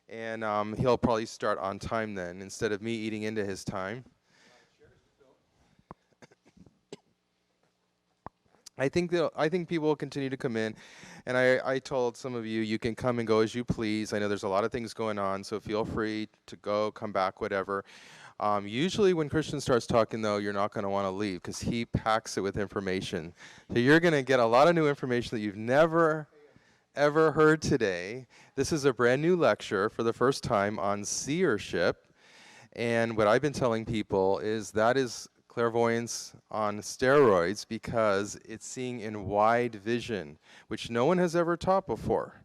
And he'll probably start on time then, instead of me eating into his time. I think people will continue to come in, and I told some of you, you can come and go as you please. I know there's a lot of things going on, so feel free to go, come back, whatever. Usually when Christian starts talking, though, you're not going to want to leave because he packs it with information. So you're going to get a lot of new information that you've never, ever heard today. This is a brand new lecture for the first time on seership. And what I've been telling people is that is clairvoyance on steroids because it's seeing in wide vision, which no one has ever taught before.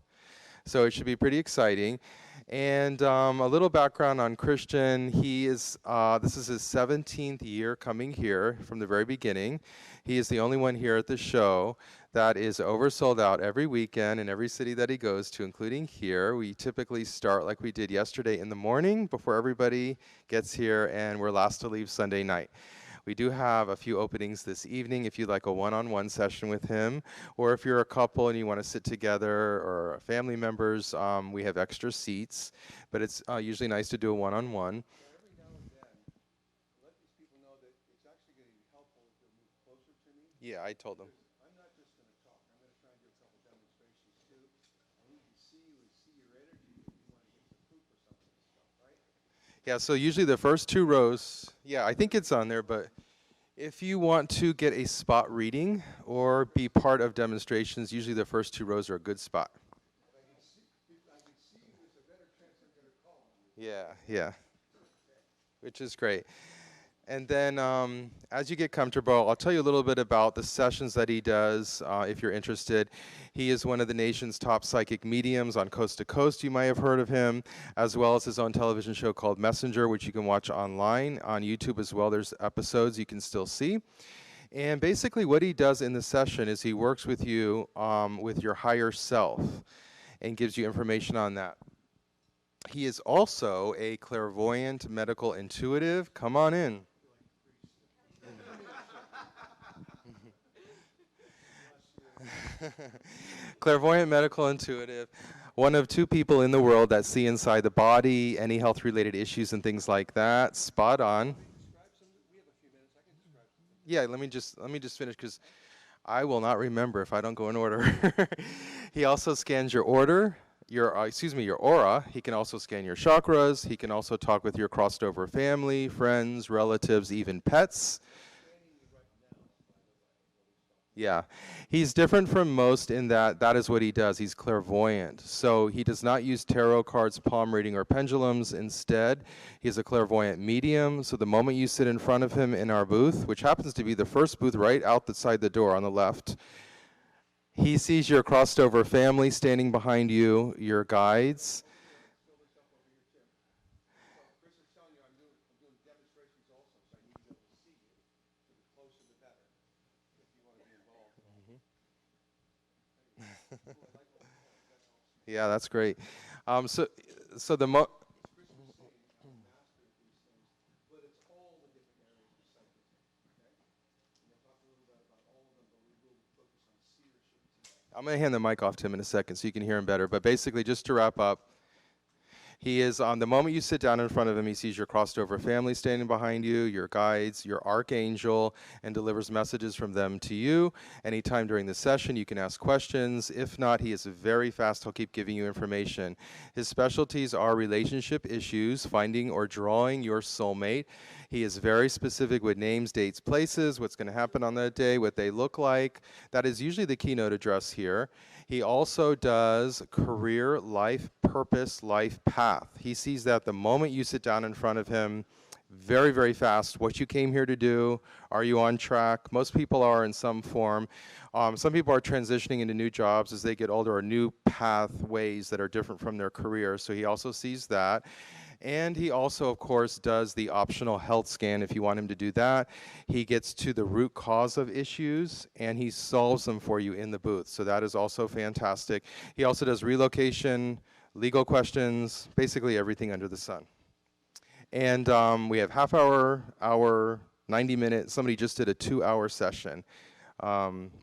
So it should be pretty exciting. And a little background on Christian. He is, this is his 17th year coming here from the very beginning. He is the only one here at the show that is oversold out every weekend in every city that he goes to, including here. We typically start like we did yesterday in the morning before everybody gets here, and we're last to leave Sunday night. We do have a few openings this evening if you'd like a one-on-one session with him, or if you're a couple and you want to sit together, or family members, we have extra seats, but it's usually nice to do a one-on-one. Every now and then, let these people know that it's actually going to be helpful if they move closer to me. Yeah, I told them. I'm not just going to talk. I'm going to try and do a couple demonstrations too. I need to see you and see your energy if you want to get some proof or some of this stuff, right? Yeah, so usually the first two rows, yeah, I think it's on there, but if you want to get a spot reading or be part of demonstrations, usually the first two rows are a good spot. If I can see you, there's a better chance I'm going to call on you. Yeah, which is great. And then as you get comfortable, I'll tell you a little bit about the sessions that he does if you're interested. He is one of the nation's top psychic mediums on Coast to Coast. You might have heard of him, as well as his own television show called Messenger, which you can watch online on YouTube as well. There's episodes you can still see. And basically what he does in the session is he works with you with your higher self and gives you information on that. He is also a clairvoyant medical intuitive. Come on in. Clairvoyant medical intuitive, one of two people in the world that see inside the body, any health-related issues and things like that. Spot on. Yeah, let me just finish because I will not remember if I don't go in order. He also scans your order, your aura. He can also scan your chakras. He can also talk with your crossed over family, friends, relatives, even pets. Yeah, he's different from most in that is what he does. He's clairvoyant. So he does not use tarot cards, palm reading, or pendulums. Instead, he's a clairvoyant medium. So the moment you sit in front of him in our booth, which happens to be the first booth right outside the door on the left, he sees your crossed over family standing behind you, your guides. Yeah, that's great. So the I'm going to hand the mic off to him in a second so you can hear him better. But basically, just to wrap up, he is, the moment you sit down in front of him, he sees your crossed over family standing behind you, your guides, your archangel, and delivers messages from them to you. Anytime during the session, you can ask questions. If not, he is very fast. He'll keep giving you information. His specialties are relationship issues, finding or drawing your soulmate. He is very specific with names, dates, places, what's going to happen on that day, what they look like. That is usually the keynote address here. He also does career, life, purpose, life path. He sees that the moment you sit down in front of him, very, very fast, what you came here to do, are you on track? Most people are in some form. Some people are transitioning into new jobs as they get older, or new pathways that are different from their career. So he also sees that. And he also, of course, does the optional health scan if you want him to do that. He gets to the root cause of issues, and he solves them for you in the booth. So that is also fantastic. He also does relocation, legal questions, basically everything under the sun. And we have half hour, 90 minutes. Somebody just did a 2-hour session.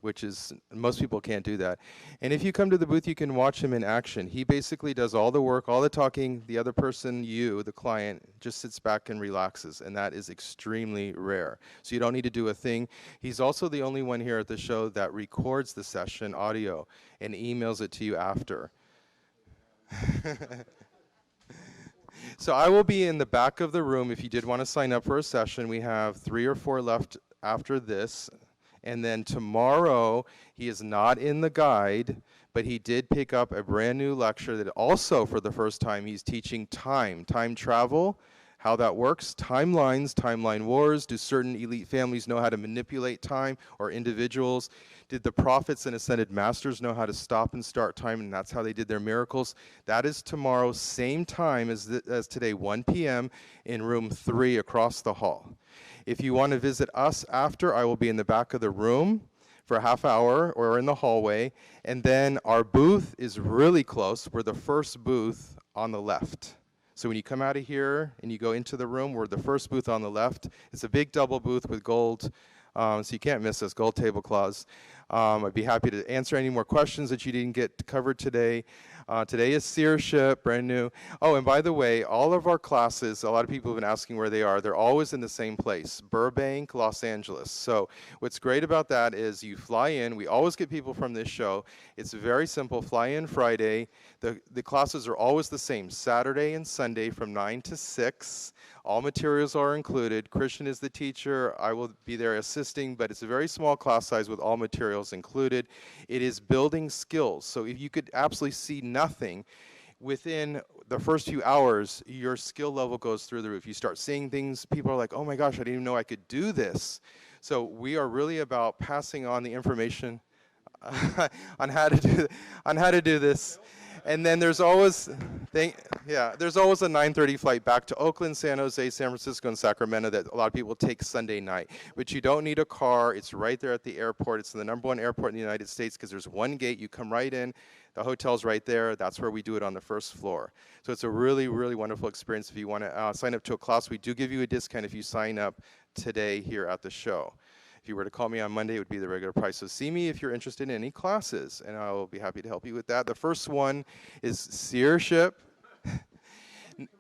which is, most people can't do that. And if you come to the booth, you can watch him in action. He basically does all the work, all the talking. The other person, you, the client, just sits back and relaxes, and that is extremely rare. So you don't need to do a thing. He's also the only one here at the show that records the session audio and emails it to you after. So I will be in the back of the room if you did want to sign up for a session. We have 3 or 4 left after this. And then tomorrow, he is not in the guide, but he did pick up a brand new lecture that also, for the first time, he's teaching time travel, how that works, timelines, timeline wars. Do certain elite families know how to manipulate time, or individuals? Did the prophets and ascended masters know how to stop and start time, and that's how they did their miracles? That is tomorrow, same time as today, 1 p.m. in room 3 across the hall. If you want to visit us after, I will be in the back of the room for a half hour or in the hallway. And then our booth is really close. We're the first booth on the left. So when you come out of here and you go into the room, we're the first booth on the left. It's a big double booth with gold, so you can't miss us, gold tablecloths. I'd be happy to answer any more questions that you didn't get covered today. Today is seership, brand new. Oh, and by the way, all of our classes, a lot of people have been asking where they are. They're always in the same place, Burbank, Los Angeles. So what's great about that is you fly in. We always get people from this show. It's very simple. Fly in Friday. The classes are always the same, Saturday and Sunday from 9 to 6. All materials are included. Christian is the teacher. I will be there assisting, but it's a very small class size with all materials included. It is building skills. So if you could absolutely see nothing, within the first few hours, your skill level goes through the roof. You start seeing things, people are like, oh my gosh, I didn't even know I could do this. So we are really about passing on the information on how to do this. And then there's always, there's always a 9:30 flight back to Oakland, San Jose, San Francisco, and Sacramento that a lot of people take Sunday night. But you don't need a car. It's right there at the airport. It's the #1 airport in the United States because there's one gate. You come right in. The hotel's right there. That's where we do it, on the first floor. So it's a really, really wonderful experience. If you want to sign up to a class, we do give you a discount if you sign up today here at the show. If you were to call me on Monday, it would be the regular price. So see me if you're interested in any classes, and I will be happy to help you with that. The first one is seership.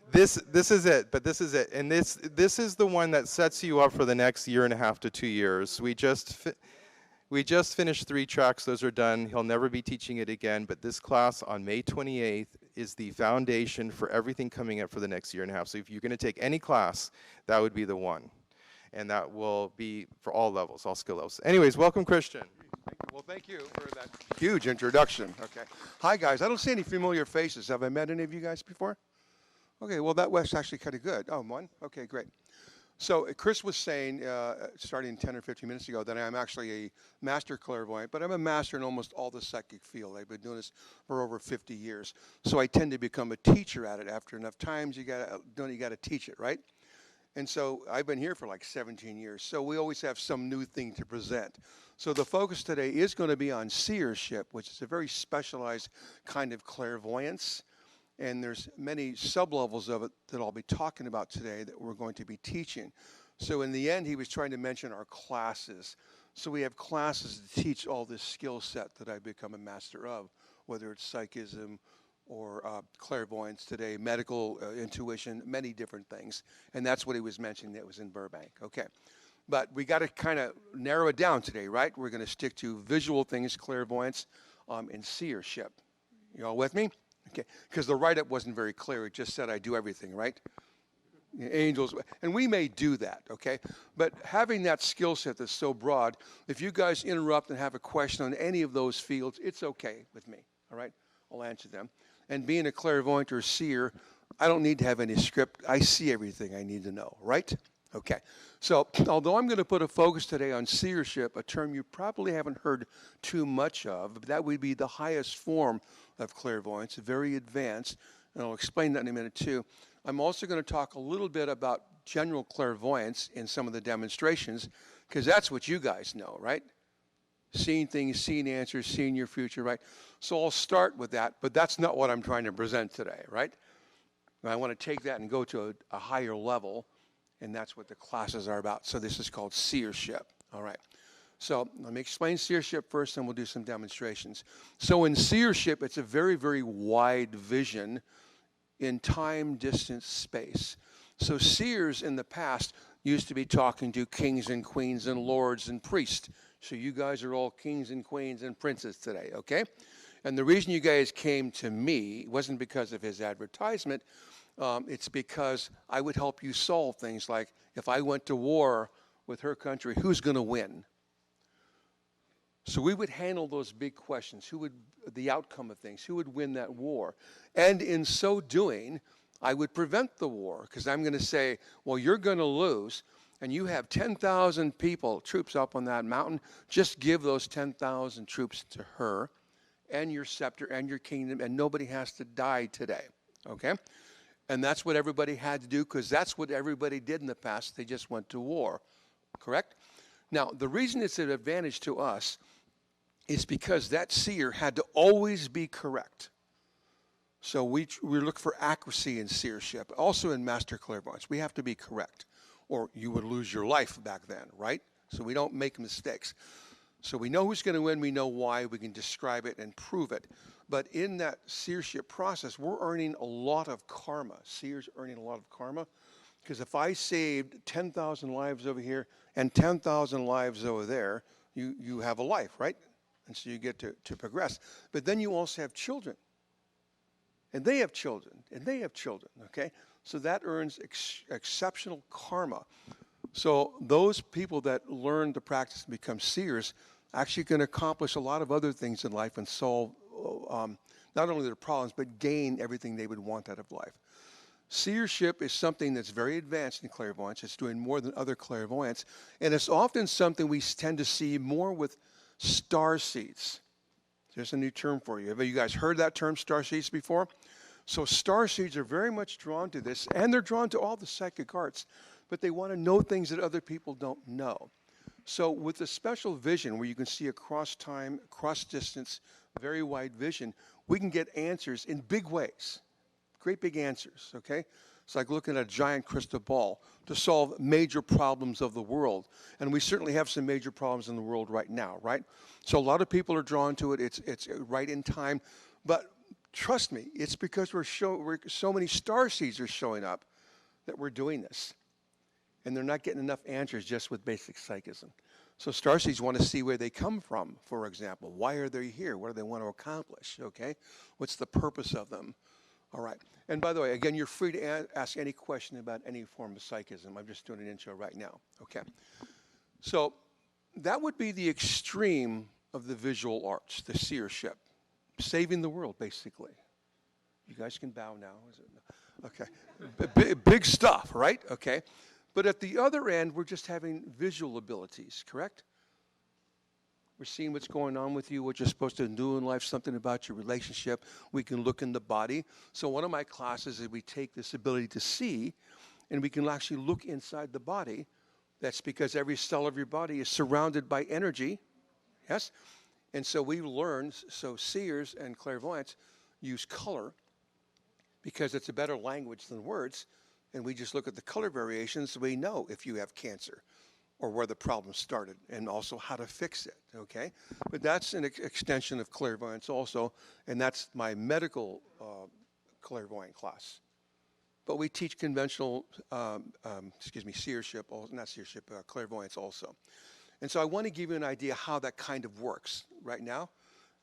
This is it, but this is it. And this is the one that sets you up for the next 1.5 to 2 years. We just finished 3 tracks. Those are done. He'll never be teaching it again, but this class on May 28th is the foundation for everything coming up for the next 1.5 years. So if you're going to take any class, that would be the one. And that will be for all levels, all skill levels. Anyways, welcome, Christian. Well, thank you for that huge introduction. Okay. Hi, guys. I don't see any familiar faces. Have I met any of you guys before? Okay, well, that was actually kind of good. Oh, one? Okay, great. So Chris was saying, starting 10 or 15 minutes ago, that I'm actually a master clairvoyant, but I'm a master in almost all the psychic field. I've been doing this for over 50 years. So I tend to become a teacher at it. After enough times, you got to teach it, right? And so I've been here for like 17 years. So we always have some new thing to present. So the focus today is going to be on seership, which is a very specialized kind of clairvoyance. And there's many sub-levels of it that I'll be talking about today that we're going to be teaching. So in the end, he was trying to mention our classes. So we have classes to teach all this skill set that I've become a master of, whether it's psychism or clairvoyance today, medical intuition, many different things. And that's what he was mentioning that was in Burbank. Okay. But we got to kind of narrow it down today, right? We're going to stick to visual things, clairvoyance, and seership. You all with me? Okay. Because the write-up wasn't very clear. It just said I do everything, right? Angels, and we may do that, okay? But having that skill set that's so broad, if you guys interrupt and have a question on any of those fields, it's okay with me, all right? I'll answer them. And being a clairvoyant or seer, I don't need to have any script. I see everything I need to know, right? Okay. So although I'm going to put a focus today on seership, a term you probably haven't heard too much of, but that would be the highest form of clairvoyance, very advanced, and I'll explain that in a minute too. I'm also going to talk a little bit about general clairvoyance in some of the demonstrations, because that's what you guys know, right? Seeing things, seeing answers, seeing your future, right? So I'll start with that, but that's not what I'm trying to present today, right? I want to take that and go to a higher level, and that's what the classes are about. So this is called seership, all right? So let me explain seership first, and we'll do some demonstrations. So in seership, it's a very, very wide vision in time, distance, space. So seers in the past used to be talking to kings and queens and lords and priests. So you guys are all kings and queens and princes today, okay? And the reason you guys came to me wasn't because of his advertisement. It's because I would help you solve things like, if I went to war with her country, who's going to win? So we would handle those big questions. The outcome of things, who would win that war? And in so doing, I would prevent the war, because I'm going to say, well, you're going to lose, and you have 10,000 people, troops up on that mountain. Just give those 10,000 troops to her and your scepter and your kingdom, and nobody has to die today, okay? And that's what everybody had to do, because that's what everybody did in the past. They just went to war, correct? Now, the reason it's an advantage to us is because that seer had to always be correct. So we look for accuracy in seership. Also in master clairvoyance, we have to be correct, or you would lose your life back then, right? So we don't make mistakes. So we know who's going to win, we know why, we can describe it and prove it. But in that seership process, we're earning a lot of karma. Seers earning a lot of karma. Because if I saved 10,000 lives over here and 10,000 lives over there, you have a life, right? And so you get to progress. But then you also have children. And they have children. And they have children, okay? So that earns exceptional karma. So those people that learn to practice and become seers actually can accomplish a lot of other things in life and solve not only their problems, but gain everything they would want out of life. Seership is something that's very advanced in clairvoyance. It's doing more than other clairvoyance. And it's often something we tend to see more with star seeds. There's a new term for you. Have you guys heard that term, star seeds, before? So star seeds are very much drawn to this, and they're drawn to all the psychic arts, but they want to know things that other people don't know. So with a special vision where you can see across time, across distance, very wide vision, we can get answers in big ways, great big answers, okay? It's like looking at a giant crystal ball to solve major problems of the world. And we certainly have some major problems in the world right now, right? So a lot of people are drawn to it. It's right in time. But trust me, it's because so many star seeds are showing up that we're doing this. And they're not getting enough answers just with basic psychism. So star seeds want to see where they come from, for example. Why are they here? What do they want to accomplish, okay? What's the purpose of them? All right. And by the way, again, you're free to ask any question about any form of psychism. I'm just doing an intro right now. Okay. So that would be the extreme of the visual arts, the seership. Saving the world, basically. You guys can bow now. Is it? Okay. Big stuff, right? Okay. But at the other end, we're just having visual abilities, correct? We're seeing what's going on with you, what you're supposed to do in life, something about your relationship. We can look in the body. So one of my classes is we take this ability to see, and we can actually look inside the body. That's because every cell of your body is surrounded by energy, yes? And so we learn, so seers and clairvoyants use color because it's a better language than words, and we just look at the color variations so we know if you have cancer, or where the problem started, and also how to fix it, okay? But that's an extension of clairvoyance also, and that's my medical clairvoyant class. But we teach conventional, seership, not seership, clairvoyance also. And so I want to give you an idea how that kind of works right now.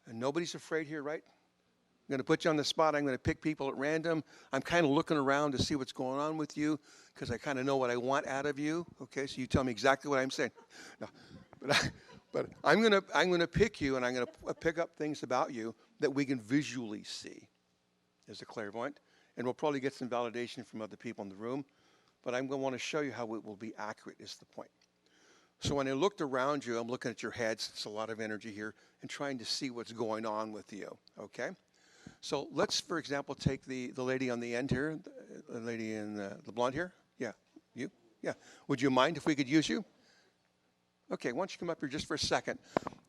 And nobody's afraid here, right? I'm going to put you on the spot. I'm going to pick people at random. I'm kind of looking around to see what's going on with you because I kind of know what I want out of you. Okay, so you tell me exactly what I'm saying. No, but I'm going to pick you, and I'm going to pick up things about you that we can visually see as a clairvoyant, and we'll probably get some validation from other people in the room. But I'm going to want to show you how it will be accurate. Is the point. So when I looked around you, I'm looking at your heads. It's a lot of energy here, and trying to see what's going on with you. Okay. So let's, for example, take the lady on the end here, the lady in the blonde hair. Yeah, you? Yeah. Would you mind if we could use you? Okay, why don't you come up here just for a second?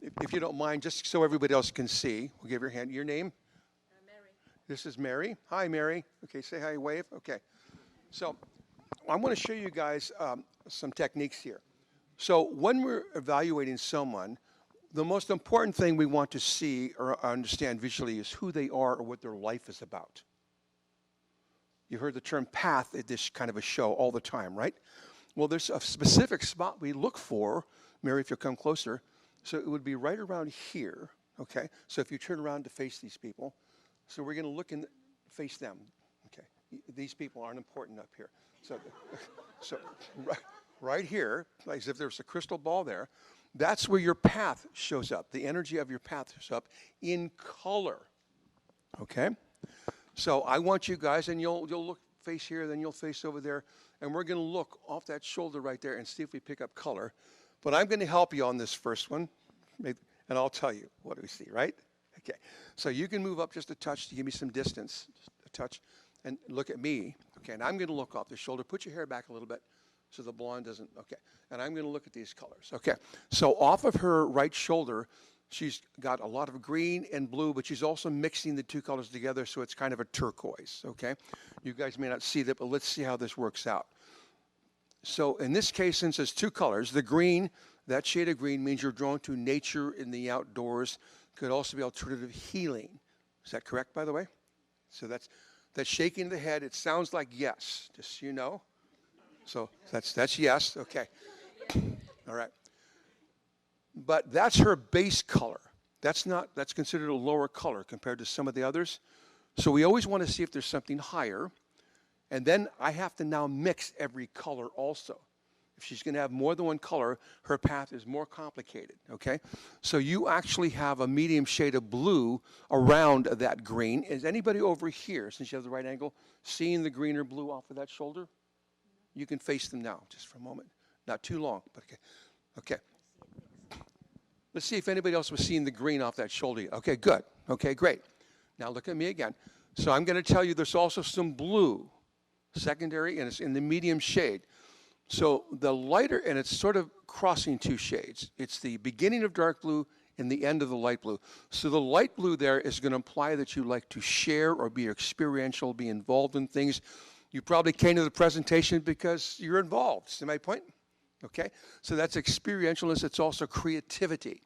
If you don't mind, just so everybody else can see. We'll give your hand. Your name? Mary. This is Mary. Hi, Mary. Okay, say hi, wave. Okay. So I want to show you guys some techniques here. So when we're evaluating someone, the most important thing we want to see or understand visually is who they are or what their life is about. You heard the term path at this kind of a show all the time, right? Well, there's a specific spot we look for. Mary, if you'll come closer. So it would be right around here, okay? So if you turn around to face these people, so we're going to look and face them, okay? These people aren't important up here. So right here, like as if there's a crystal ball there, that's where your path shows up. The energy of your path shows up in color, okay? So I want you guys, and you'll look face here, then you'll face over there, and we're going to look off that shoulder right there and see if we pick up color. But I'm going to help you on this first one, and I'll tell you what we see, right? Okay. So you can move up just a touch to give me some distance, just a touch, and look at me. Okay, and I'm going to look off the shoulder. Put your hair back a little bit so the blonde doesn't, okay. And I'm going to look at these colors. Okay, so off of her right shoulder, she's got a lot of green and blue, but she's also mixing the two colors together, so it's kind of a turquoise, okay? You guys may not see that, but let's see how this works out. So in this case, since it's two colors, the green, that shade of green means you're drawn to nature in the outdoors. Could also be alternative healing. Is that correct, by the way? So that's shaking the head. It sounds like yes, just so you know. So that's yes, okay. All right. But that's her base color. That's considered a lower color compared to some of the others. So we always want to see if there's something higher. And then I have to now mix every color also. If she's going to have more than one color, her path is more complicated, okay? So you actually have a medium shade of blue around that green. Is anybody over here, since you have the right angle, seeing the green or blue off of that shoulder? You can face them now, just for a moment. Not too long, but okay. Okay. Let's see if anybody else was seeing the green off that shoulder. Okay, good. Okay, great. Now look at me again. So I'm going to tell you there's also some blue, secondary, and it's in the medium shade. So the lighter, and it's sort of crossing two shades. It's the beginning of dark blue and the end of the light blue. So the light blue there is going to imply that you like to share or be experiential, be involved in things. You probably came to the presentation because you're involved. See my point? Okay? So that's experientialness. It's also creativity.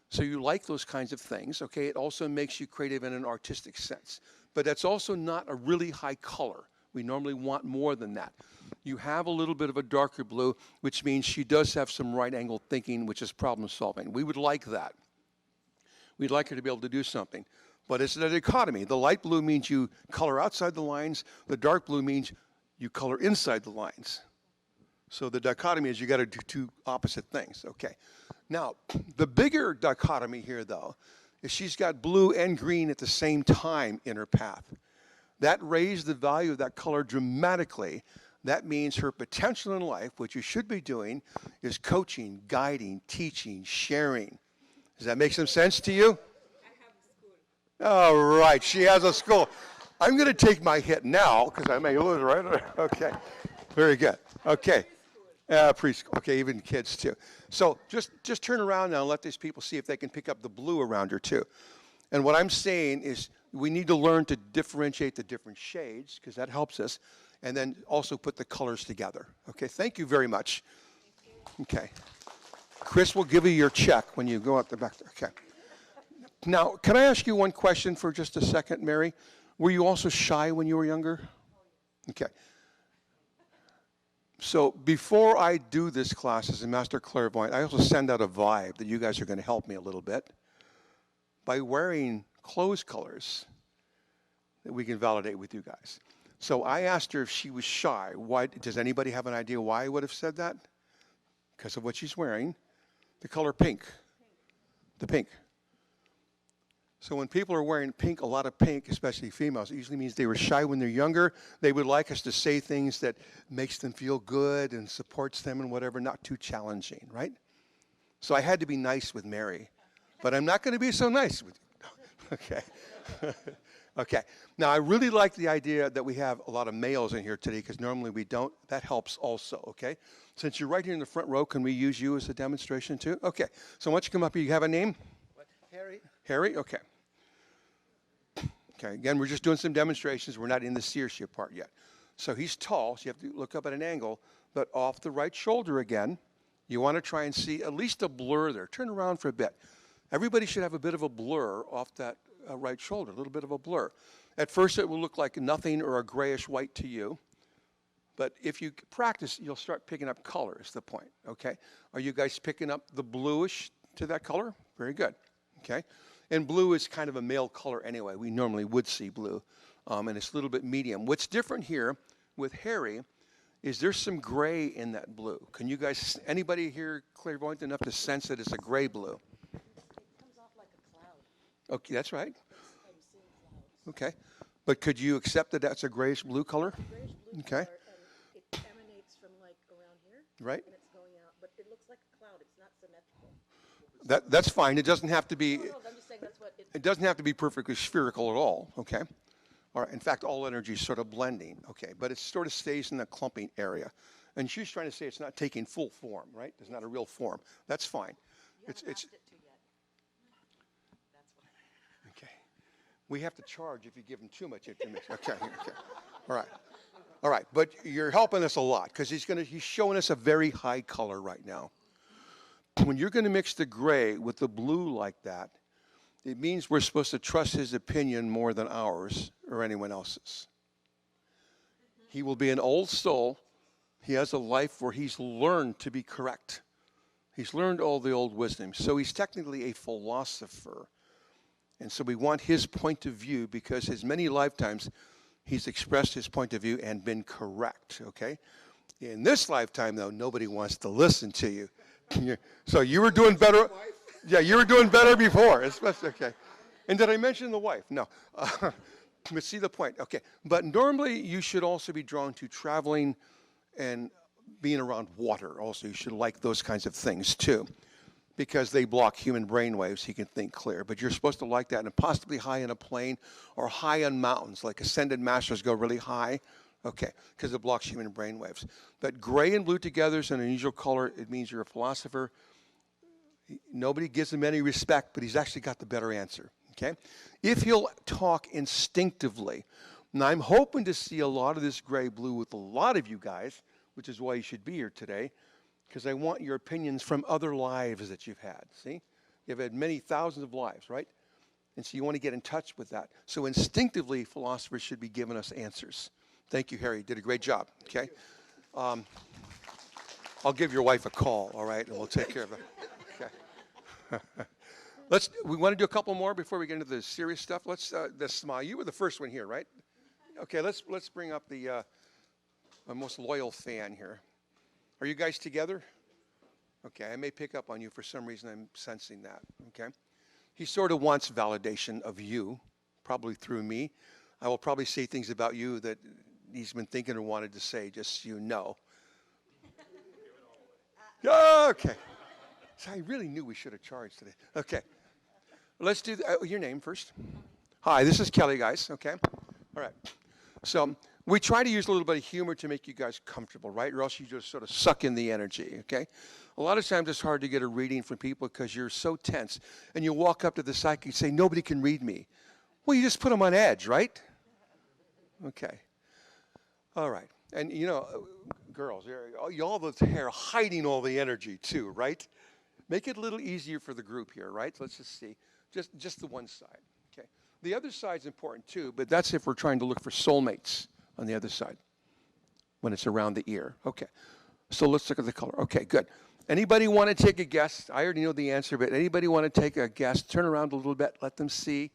So you like those kinds of things, okay? It also makes you creative in an artistic sense. But that's also not a really high color. We normally want more than that. You have a little bit of a darker blue, which means she does have some right-angled thinking, which is problem solving. We would like that. We'd like her to be able to do something. But it's a dichotomy. The light blue means you color outside the lines. The dark blue means you color inside the lines. So the dichotomy is you got to do two opposite things, okay? Now, the bigger dichotomy here, though, is she's got blue and green at the same time in her path. That raised the value of that color dramatically. That means her potential in life, what you should be doing, is coaching, guiding, teaching, sharing. Does that make some sense to you? All right, she has a school. I'm going to take my hit now because I may lose, right? Okay, very good. Okay, preschool. Okay, even kids too. So just turn around now and let these people see if they can pick up the blue around her too. And what I'm saying is we need to learn to differentiate the different shades because that helps us, and then also put the colors together. Okay, thank you very much. Okay, Chris will give you your check when you go out the back there. Okay. Now, can I ask you one question for just a second, Mary? Were you also shy when you were younger? Okay. So before I do this class as a Master Clairvoyant, I also send out a vibe that you guys are going to help me a little bit by wearing clothes colors that we can validate with you guys. So I asked her if she was shy. Why? Does anybody have an idea why I would have said that? Because of what she's wearing. The color pink. The pink. So when people are wearing pink, a lot of pink, especially females, it usually means they were shy when they're younger. They would like us to say things that makes them feel good and supports them and whatever, not too challenging, right? So I had to be nice with Mary, but I'm not going to be so nice with you. Okay. Okay. Now, I really like the idea that we have a lot of males in here today because normally we don't. That helps also, okay? Since you're right here in the front row, can we use you as a demonstration too? Okay. So why don't you come up here? You have a name? Harry. Harry? Okay. Okay, again, we're just doing some demonstrations. We're not in the seership part yet. So he's tall, so you have to look up at an angle, but off the right shoulder again, You want to try and see at least a blur there. Turn around for a bit. Everybody should have a bit of a blur off that right shoulder, a little bit of a blur. At first, it will look like nothing or a grayish white to you. But if you practice, you'll start picking up color is the point, okay? Are you guys picking up the bluish to that color? Very good, okay? And blue is kind of a male color anyway. We normally would see blue, and it's a little bit medium. What's different here with Harry is there's some gray in that blue. Can you guys, anybody here clairvoyant enough to sense that it's a gray blue? It comes off like a cloud. Okay, that's right. I'm seeing clouds. Okay. But could you accept that that's a grayish blue color? Grayish blue Okay. color, and it emanates from like around here. Right. And it's going out, but it looks like a cloud. It's not symmetrical. That's fine. It doesn't have to be. No, I'm just saying that's what it. It doesn't have to be perfectly spherical at all. Okay. All right. In fact, all energy is sort of blending. Okay. But it sort of stays in the clumping area. And she's trying to say it's not taking full form, right? It's not a real form. That's fine. You haven't asked it to yet. That's why. Okay. We have to charge if you give him too much information. Okay. Okay. All right. All right. But you're helping us a lot because he's showing us a very high color right now. When you're going to mix the gray with the blue like that, it means we're supposed to trust his opinion more than ours or anyone else's. He will be an old soul. He has a life where he's learned to be correct. He's learned all the old wisdom. So he's technically a philosopher. And so we want his point of view because his many lifetimes he's expressed his point of view and been correct, okay? In this lifetime, though, nobody wants to listen to you. So you were doing better. Yeah, you were doing better before. Especially, okay. And did I mention the wife? No. But see the point. Okay. But normally you should also be drawn to traveling and being around water. Also, you should like those kinds of things too, because they block human brain waves. He can think clear. But you're supposed to like that, and possibly high in a plane or high on mountains, like ascended masters go really high. Okay, because it blocks human brain waves. But gray and blue together is an unusual color. It means you're a philosopher. Nobody gives him any respect, but he's actually got the better answer, okay? If he'll talk instinctively, and I'm hoping to see a lot of this gray-blue with a lot of you guys, which is why you should be here today, because I want your opinions from other lives that you've had, see? You've had many thousands of lives, right? And so you want to get in touch with that. So instinctively, philosophers should be giving us answers. Thank you, Harry. You did a great job, okay? I'll give your wife a call, all right, and we'll take care of it. Okay. We want to do a couple more before we get into the serious stuff. The smile. You were the first one here, right? Okay, let's bring up my most loyal fan here. Are you guys together? Okay, I may pick up on you for some reason. I'm sensing that, okay? He sort of wants validation of you, probably through me. I will probably say things about you that he's been thinking or wanted to say, just so you know. Okay. So I really knew we should have charged today. Okay. Let's do your name first. Hi, this is Kelly, guys. Okay. All right. So we try to use a little bit of humor to make you guys comfortable, right? Or else you just sort of suck in the energy, okay? A lot of times it's hard to get a reading from people because you're so tense. And you walk up to the psychic and say, nobody can read me. Well, you just put them on edge, right? Okay. All right. And, you know, girls, y'all the hair hiding all the energy too, right? Make it a little easier for the group here, right? Let's just see. Just the one side, okay? The other side's important too, but that's if we're trying to look for soulmates on the other side when it's around the ear. Okay. So let's look at the color. Okay, good. Anybody want to take a guess? I already know the answer, but anybody want to take a guess? Turn around a little bit. Let them see.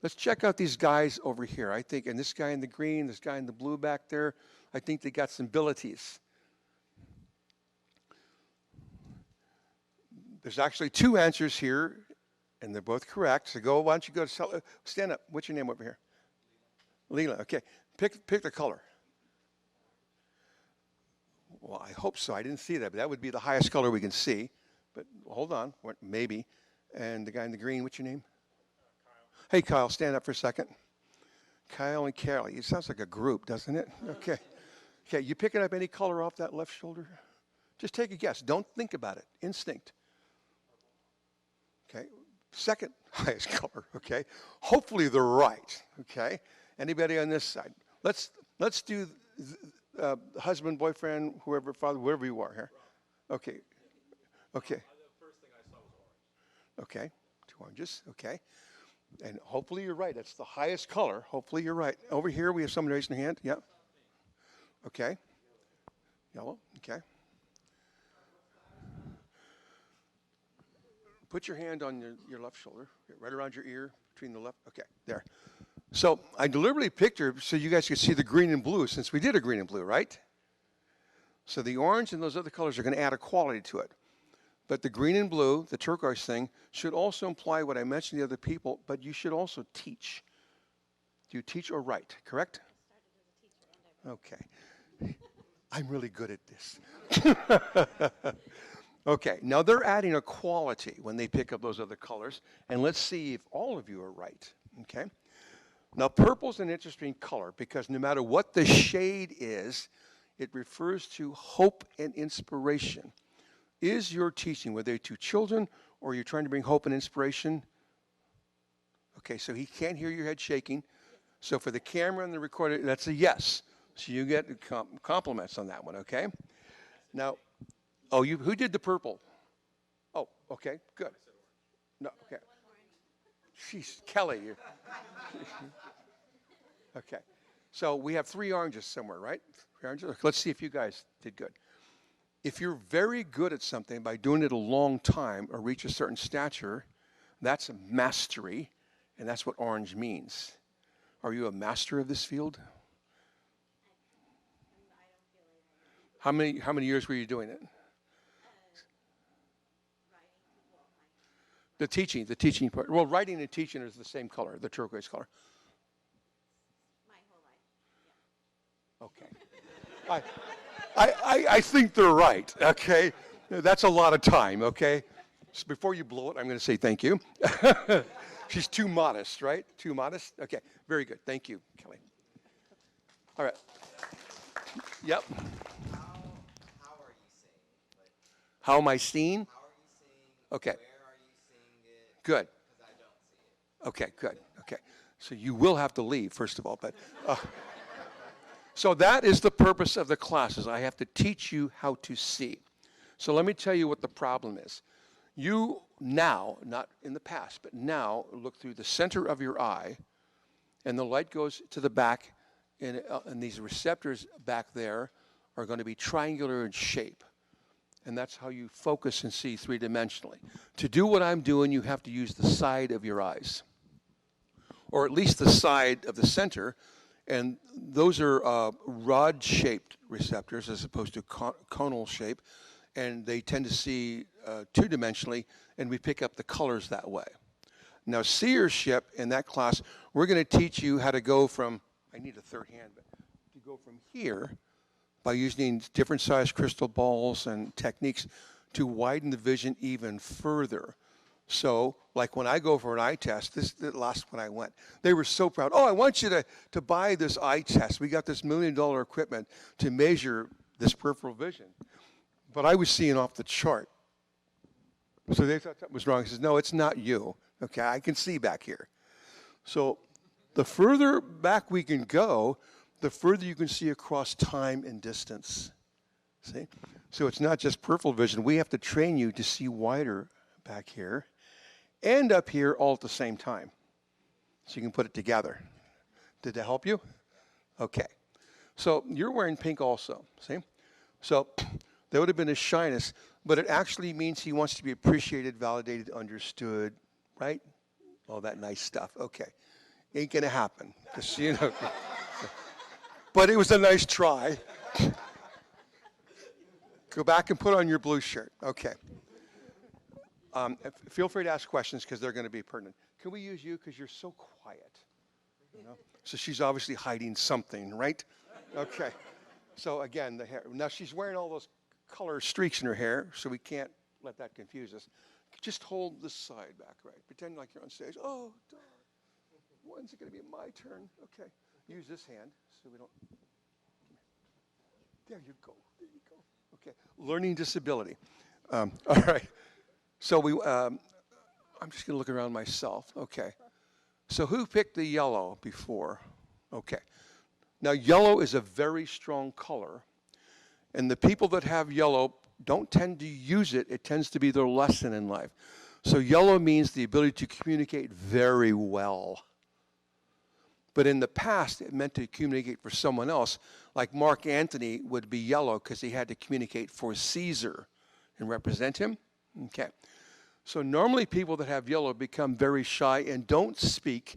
Let's check out these guys over here. I think, and this guy in the green, this guy in the blue back there, I think they got some abilities. There's actually two answers here, and they're both correct. So why don't you go to, stand up. What's your name over here? Leela, okay. Pick the color. Well, I hope so. I didn't see that, but that would be the highest color we can see. But hold on, maybe. And the guy in the green, what's your name? Kyle. Hey, Kyle, stand up for a second. Kyle and Kelly. It sounds like a group, doesn't it? Okay. Okay, you picking up any color off that left shoulder? Just take a guess. Don't think about it. Instinct. Okay. Second highest color. Okay. Hopefully they're right. Okay. Anybody on this side? Let's do husband, boyfriend, whoever, father, whoever you are here. Okay. Okay. The first thing I saw was orange. Okay. 2 oranges. Okay. And hopefully you're right. That's the highest color. Hopefully you're right. Over here we have someone raising their hand. Yep. Okay. Yellow. Okay. Put your hand on your left shoulder, right around your ear, between the left. Okay, there. So I deliberately picked her so you guys could see the green and blue, since we did a green and blue, right? So the orange and those other colors are going to add a quality to it. But the green and blue, the turquoise thing, should also imply what I mentioned to the other people, but you should also teach. Do you teach or write, correct? Okay. I'm really good at this. Okay, now they're adding a quality when they pick up those other colors, and let's see if all of you are right, okay? Now, purple's an interesting color because no matter what the shade is, it refers to hope and inspiration. Is your teaching, whether to children or you're trying to bring hope and inspiration? Okay, so he can't hear your head shaking. So for the camera and the recorder, that's a yes. So you get compliments on that one, okay? Now, oh, who did the purple? Oh, okay, good. No, okay. Jeez, Kelly. Okay. So we have 3 oranges somewhere, right? 3 oranges. Let's see if you guys did good. If you're very good at something by doing it a long time or reach a certain stature, that's a mastery, and that's what orange means. Are you a master of this field? How many years were you doing it? The teaching part. Well, writing and teaching is the same color, the turquoise color. My whole life. Okay. I think they're right, okay? That's a lot of time, okay? So before you blow it, I'm going to say thank you. She's too modest, right? Too modest? Okay, very good. Thank you, Kelly. All right. Yep. How are you singing? Like, How am I seen? how are you singing? Okay. Where are you singing it? Good. Because I don't see it. Okay, good. Okay. So you will have to leave, first of all. But so that is the purpose of the classes. I have to teach you how to see. So let me tell you what the problem is. You now, not in the past, but now look through the center of your eye, and the light goes to the back, and these receptors back there are going to be triangular in shape. And that's how you focus and see 3-dimensionally. To do what I'm doing, you have to use the side of your eyes, or at least the side of the center. And those are rod-shaped receptors as opposed to conal shape. And they tend to see 2-dimensionally, and we pick up the colors that way. Now, seership in that class, we're going to teach you how to go from, I need a third hand, but to go from here by using different size crystal balls and techniques to widen the vision even further. So, like when I go for an eye test, this is the last one I went, they were so proud. Oh, I want you to buy this eye test. We got this $1 million equipment to measure this peripheral vision. But I was seeing off the chart. So they thought that was wrong. He says, no, it's not you. Okay, I can see back here. So the further back we can go, the further you can see across time and distance. See? So it's not just peripheral vision. We have to train you to see wider back here and up here all at the same time. So you can put it together. Did that help you? Okay. So you're wearing pink also. See? So that would have been his shyness, but it actually means he wants to be appreciated, validated, understood, right? All that nice stuff. Okay. Ain't going to happen. Just, you know. But it was a nice try. Go back and put on your blue shirt. Okay. Feel free to ask questions because they're going to be pertinent. Can we use you because you're so quiet? You know? So she's obviously hiding something, right? Okay. So again, the hair. Now she's wearing all those color streaks in her hair, so we can't let that confuse us. Just hold this side back, right? Pretend like you're on stage. Oh, darn. When's it going to be my turn? Okay. Use this hand so we don't. There you go. There you go. Okay. Learning disability. All right. So I'm just going to look around myself. Okay. So who picked the yellow before? Okay. Now, yellow is a very strong color, and the people that have yellow don't tend to use it. It tends to be their lesson in life. So yellow means the ability to communicate very well. But in the past, it meant to communicate for someone else. Like Mark Antony would be yellow because he had to communicate for Caesar and represent him. Okay. So normally people that have yellow become very shy and don't speak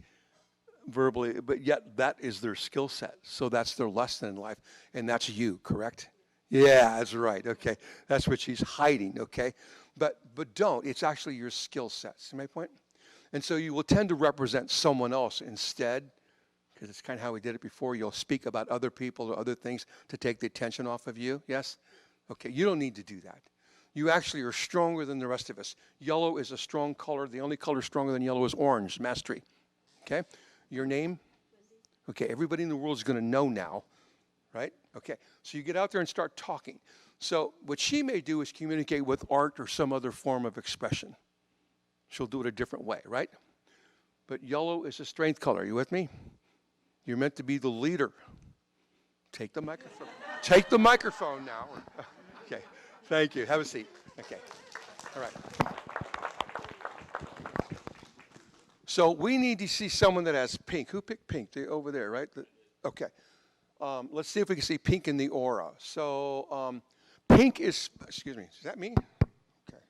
verbally, but yet that is their skill set. So that's their lesson in life. And that's you, correct? Yeah, that's right. Okay. That's what she's hiding, okay? But don't. It's actually your skill set. See my point? And so you will tend to represent someone else instead, because it's kind of how we did it before. You'll speak about other people or other things to take the attention off of you. Yes? Okay. You don't need to do that. You actually are stronger than the rest of us. Yellow is a strong color. The only color stronger than yellow is orange, mastery. Okay? Your name? Okay, everybody in the world is going to know now, right? Okay, so you get out there and start talking. So what she may do is communicate with art or some other form of expression. She'll do it a different way, right? But yellow is a strength color. Are you with me? You're meant to be the leader. Take the microphone. Take the microphone now. Okay, thank you. Have a seat. Okay, all right. So we need to see someone that has pink. Who picked pink? Over there, right? Okay. Let's see if we can see pink in the aura. So pink is, excuse me, is that me? Okay.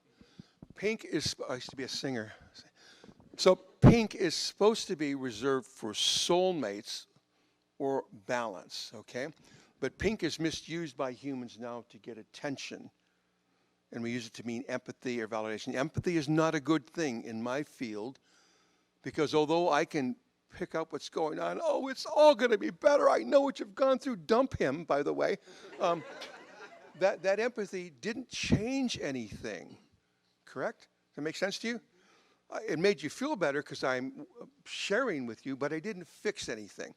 Pink is, I used to be a singer. So pink is supposed to be reserved for soulmates or balance, okay? But pink is misused by humans now to get attention. And we use it to mean empathy or validation. Empathy is not a good thing in my field, because although I can pick up what's going on, oh, it's all going to be better. I know what you've gone through. Dump him, by the way. That empathy didn't change anything, correct? Does that make sense to you? It made you feel better because I'm sharing with you, but I didn't fix anything.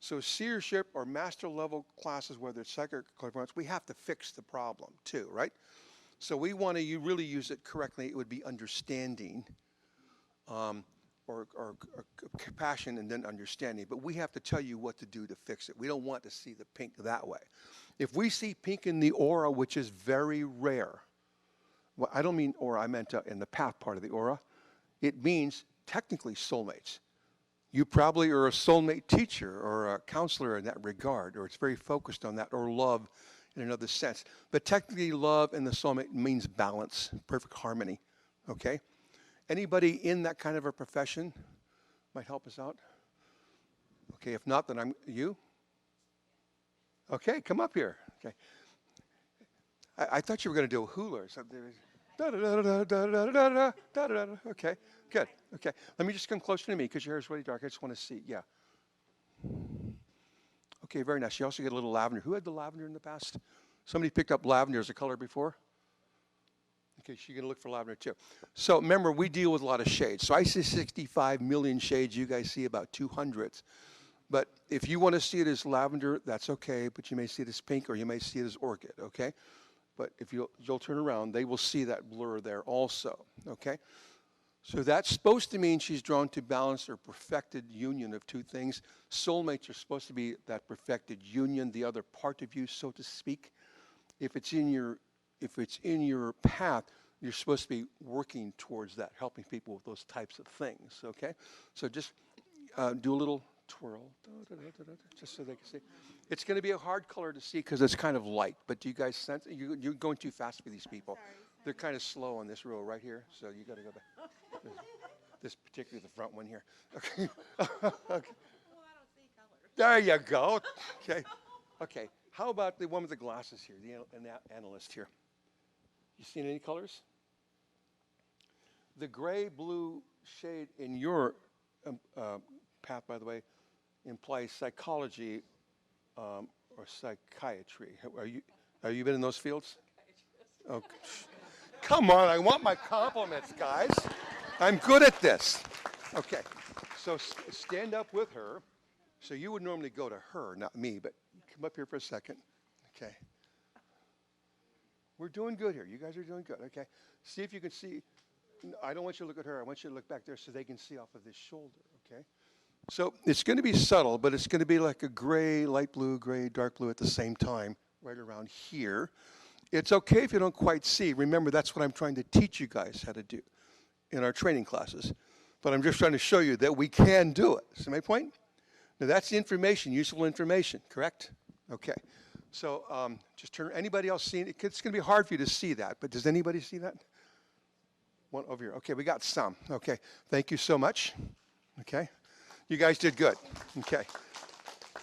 So seership or master level classes, whether it's psychic or clairvoyance, we have to fix the problem too, right? So we want to really use it correctly. It would be understanding. Or compassion and then understanding. But we have to tell you what to do to fix it. We don't want to see the pink that way. If we see pink in the aura, which is very rare, well, I don't mean aura, I meant in the path part of the aura. It means technically soulmates. You probably are a soulmate teacher or a counselor in that regard, or it's very focused on that, or love in another sense. But technically love and the soulmate means balance, perfect harmony, okay? Anybody in that kind of a profession might help us out? Okay, if not, then you? Okay, come up here. Okay. I thought you were going to do a hula or something. Okay, good. Okay, let me just come closer to me because your hair is really dark. I just want to see. Yeah. Okay, very nice. You also get a little lavender. Who had the lavender in the past? Somebody picked up lavender as a color before? Okay, she's going to look for lavender too. So remember, we deal with a lot of shades. So I see 65 million shades. You guys see about 200. But if you want to see it as lavender, that's okay. But you may see it as pink or you may see it as orchid, okay? But if you'll turn around, they will see that blur there also, okay? So that's supposed to mean she's drawn to balanced or perfected union of two things. Soulmates are supposed to be that perfected union, the other part of you, so to speak. If it's in your path, you're supposed to be working towards that, helping people with those types of things, okay? So just do a little twirl, just so they can see. It's going to be a hard color to see because it's kind of light, but do you guys sense, you're going too fast for these people. Sorry. They're kind of slow on this row right here, so you got to go back. This particularly the front one here. Okay. Okay. Well, I don't see colors. There you go. Okay. Okay. How about the one with the glasses here, the analyst here? You seen any colors? The gray-blue shade in your path, by the way, implies psychology or psychiatry. Are you been in those fields? Okay. Come on, I want my compliments, guys. I'm good at this. Okay. So stand up with her. So you would normally go to her, not me, but come up here for a second. Okay. We're doing good here. You guys are doing good. Okay. See if you can see. I don't want you to look at her. I want you to look back there so they can see off of this shoulder. Okay. So it's going to be subtle, but it's going to be like a gray, light blue, gray, dark blue at the same time, right around here. It's okay if you don't quite see. Remember, that's what I'm trying to teach you guys how to do in our training classes. But I'm just trying to show you that we can do it. See my point? Now that's information, useful information, correct? Okay. So just turn, anybody else seeing it? It's going to be hard for you to see that, but does anybody see that? One over here. Okay, we got some. Okay, thank you so much. Okay. You guys did good. Okay.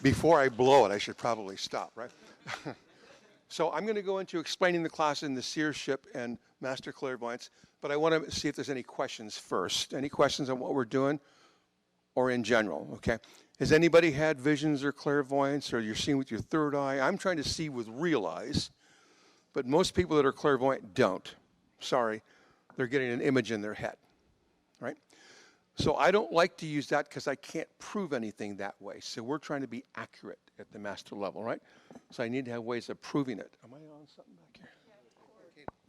Before I blow it, I should probably stop, right? So I'm going to go into explaining the class in the seership and master clairvoyance, but I want to see if there's any questions first. Any questions on what we're doing or in general, okay? Has anybody had visions or clairvoyance, or you're seeing with your third eye? I'm trying to see with real eyes, but most people that are clairvoyant don't. Sorry, they're getting an image in their head, right? So I don't like to use that because I can't prove anything that way. So we're trying to be accurate at the master level, right? So I need to have ways of proving it. Am I on something back here?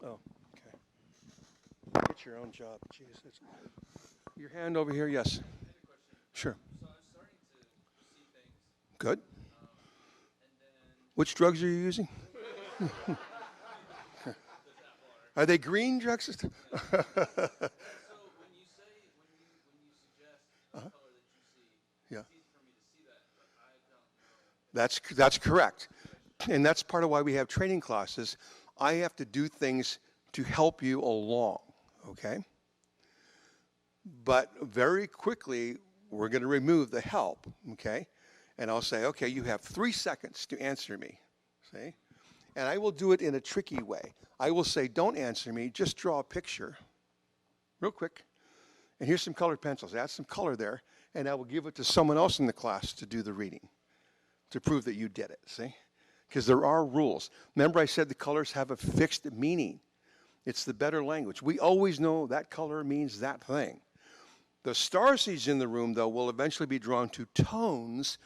Oh, okay. Get your own job. Jesus. Your hand over here, yes. Sure. So I'm starting to see things, Good. and then Which drugs are you using? Are they green drugs? so when you say when you suggest a color that you see, Yeah. it's easy for me to see that, but I don't know. That's correct. And that's part of why we have training classes. I have to do things to help you along, okay? But very quickly, we're going to remove the help, okay? And I'll say, okay, you have 3 seconds to answer me, see? And I will do it in a tricky way. I will say, don't answer me, just draw a picture, real quick. And here's some colored pencils. Add some color there, and I will give it to someone else in the class to do the reading, to prove that you did it, see? Because there are rules. Remember I said the colors have a fixed meaning. It's the better language. We always know that color means that thing. The starseeds in the room, though, will eventually be drawn to tones,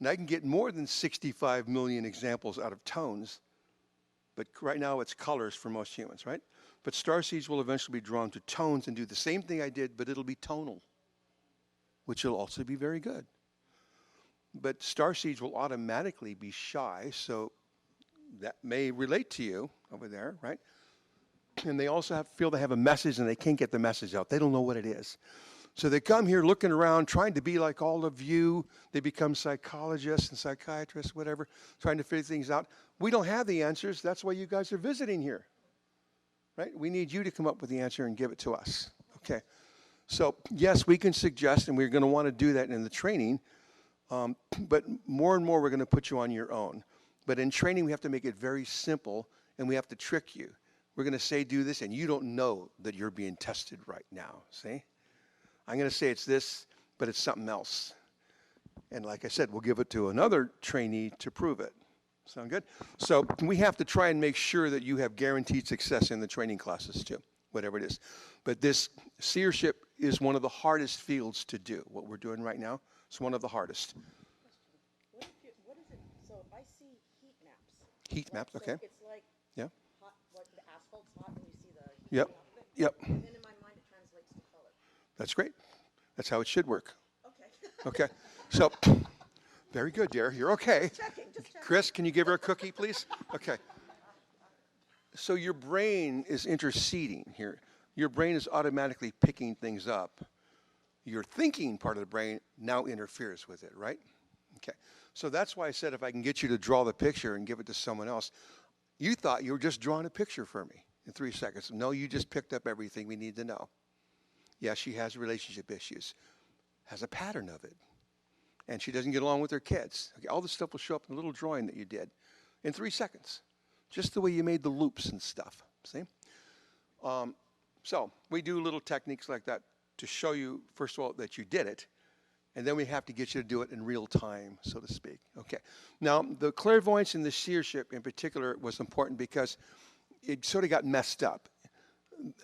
and I can get more than 65 million examples out of tones, but right now it's colors for most humans, right? But starseeds will eventually be drawn to tones and do the same thing I did, but it'll be tonal, which will also be very good. But starseeds will automatically be shy, so that may relate to you over there, right? And they also feel they have a message and they can't get the message out. They don't know what it is. So they come here looking around, trying to be like all of you. They become psychologists and psychiatrists, whatever, trying to figure things out. We don't have the answers. That's why you guys are visiting here, right? We need you to come up with the answer and give it to us, okay? So yes, we can suggest, and we're going to want to do that in the training, but more and more we're going to put you on your own. But in training, we have to make it very simple, and we have to trick you. We're going to say do this, and you don't know that you're being tested right now, see? I'm going to say it's this, but it's something else. And like I said, we'll give it to another trainee to prove it. Sound good? So we have to try and make sure that you have guaranteed success in the training classes too, whatever it is. But this seership is one of the hardest fields to do. What we're doing right now is one of the hardest. What is it? So I see heat maps. Heat maps, So okay. it's like Yeah. hot, what, the asphalt's hot and you see the heat Yep. off of it? Yep. And then in my mind it translates to color. That's great. That's how it should work. Okay. Okay. So, very good, dear. You're okay. Just checking. Chris, can you give her a cookie, please? Okay. So your brain is interceding here. Your brain is automatically picking things up. Your thinking part of the brain now interferes with it, right? Okay. So that's why I said if I can get you to draw the picture and give it to someone else, you thought you were just drawing a picture for me in 3 seconds. No, you just picked up everything we need to know. Yeah, she has relationship issues, has a pattern of it, and she doesn't get along with her kids. Okay, all this stuff will show up in a little drawing that you did in 3 seconds, just the way you made the loops and stuff, see? So we do little techniques like that to show you, first of all, that you did it, and then we have to get you to do it in real time, so to speak. Okay. Now, the clairvoyance and the seership in particular was important because it sort of got messed up.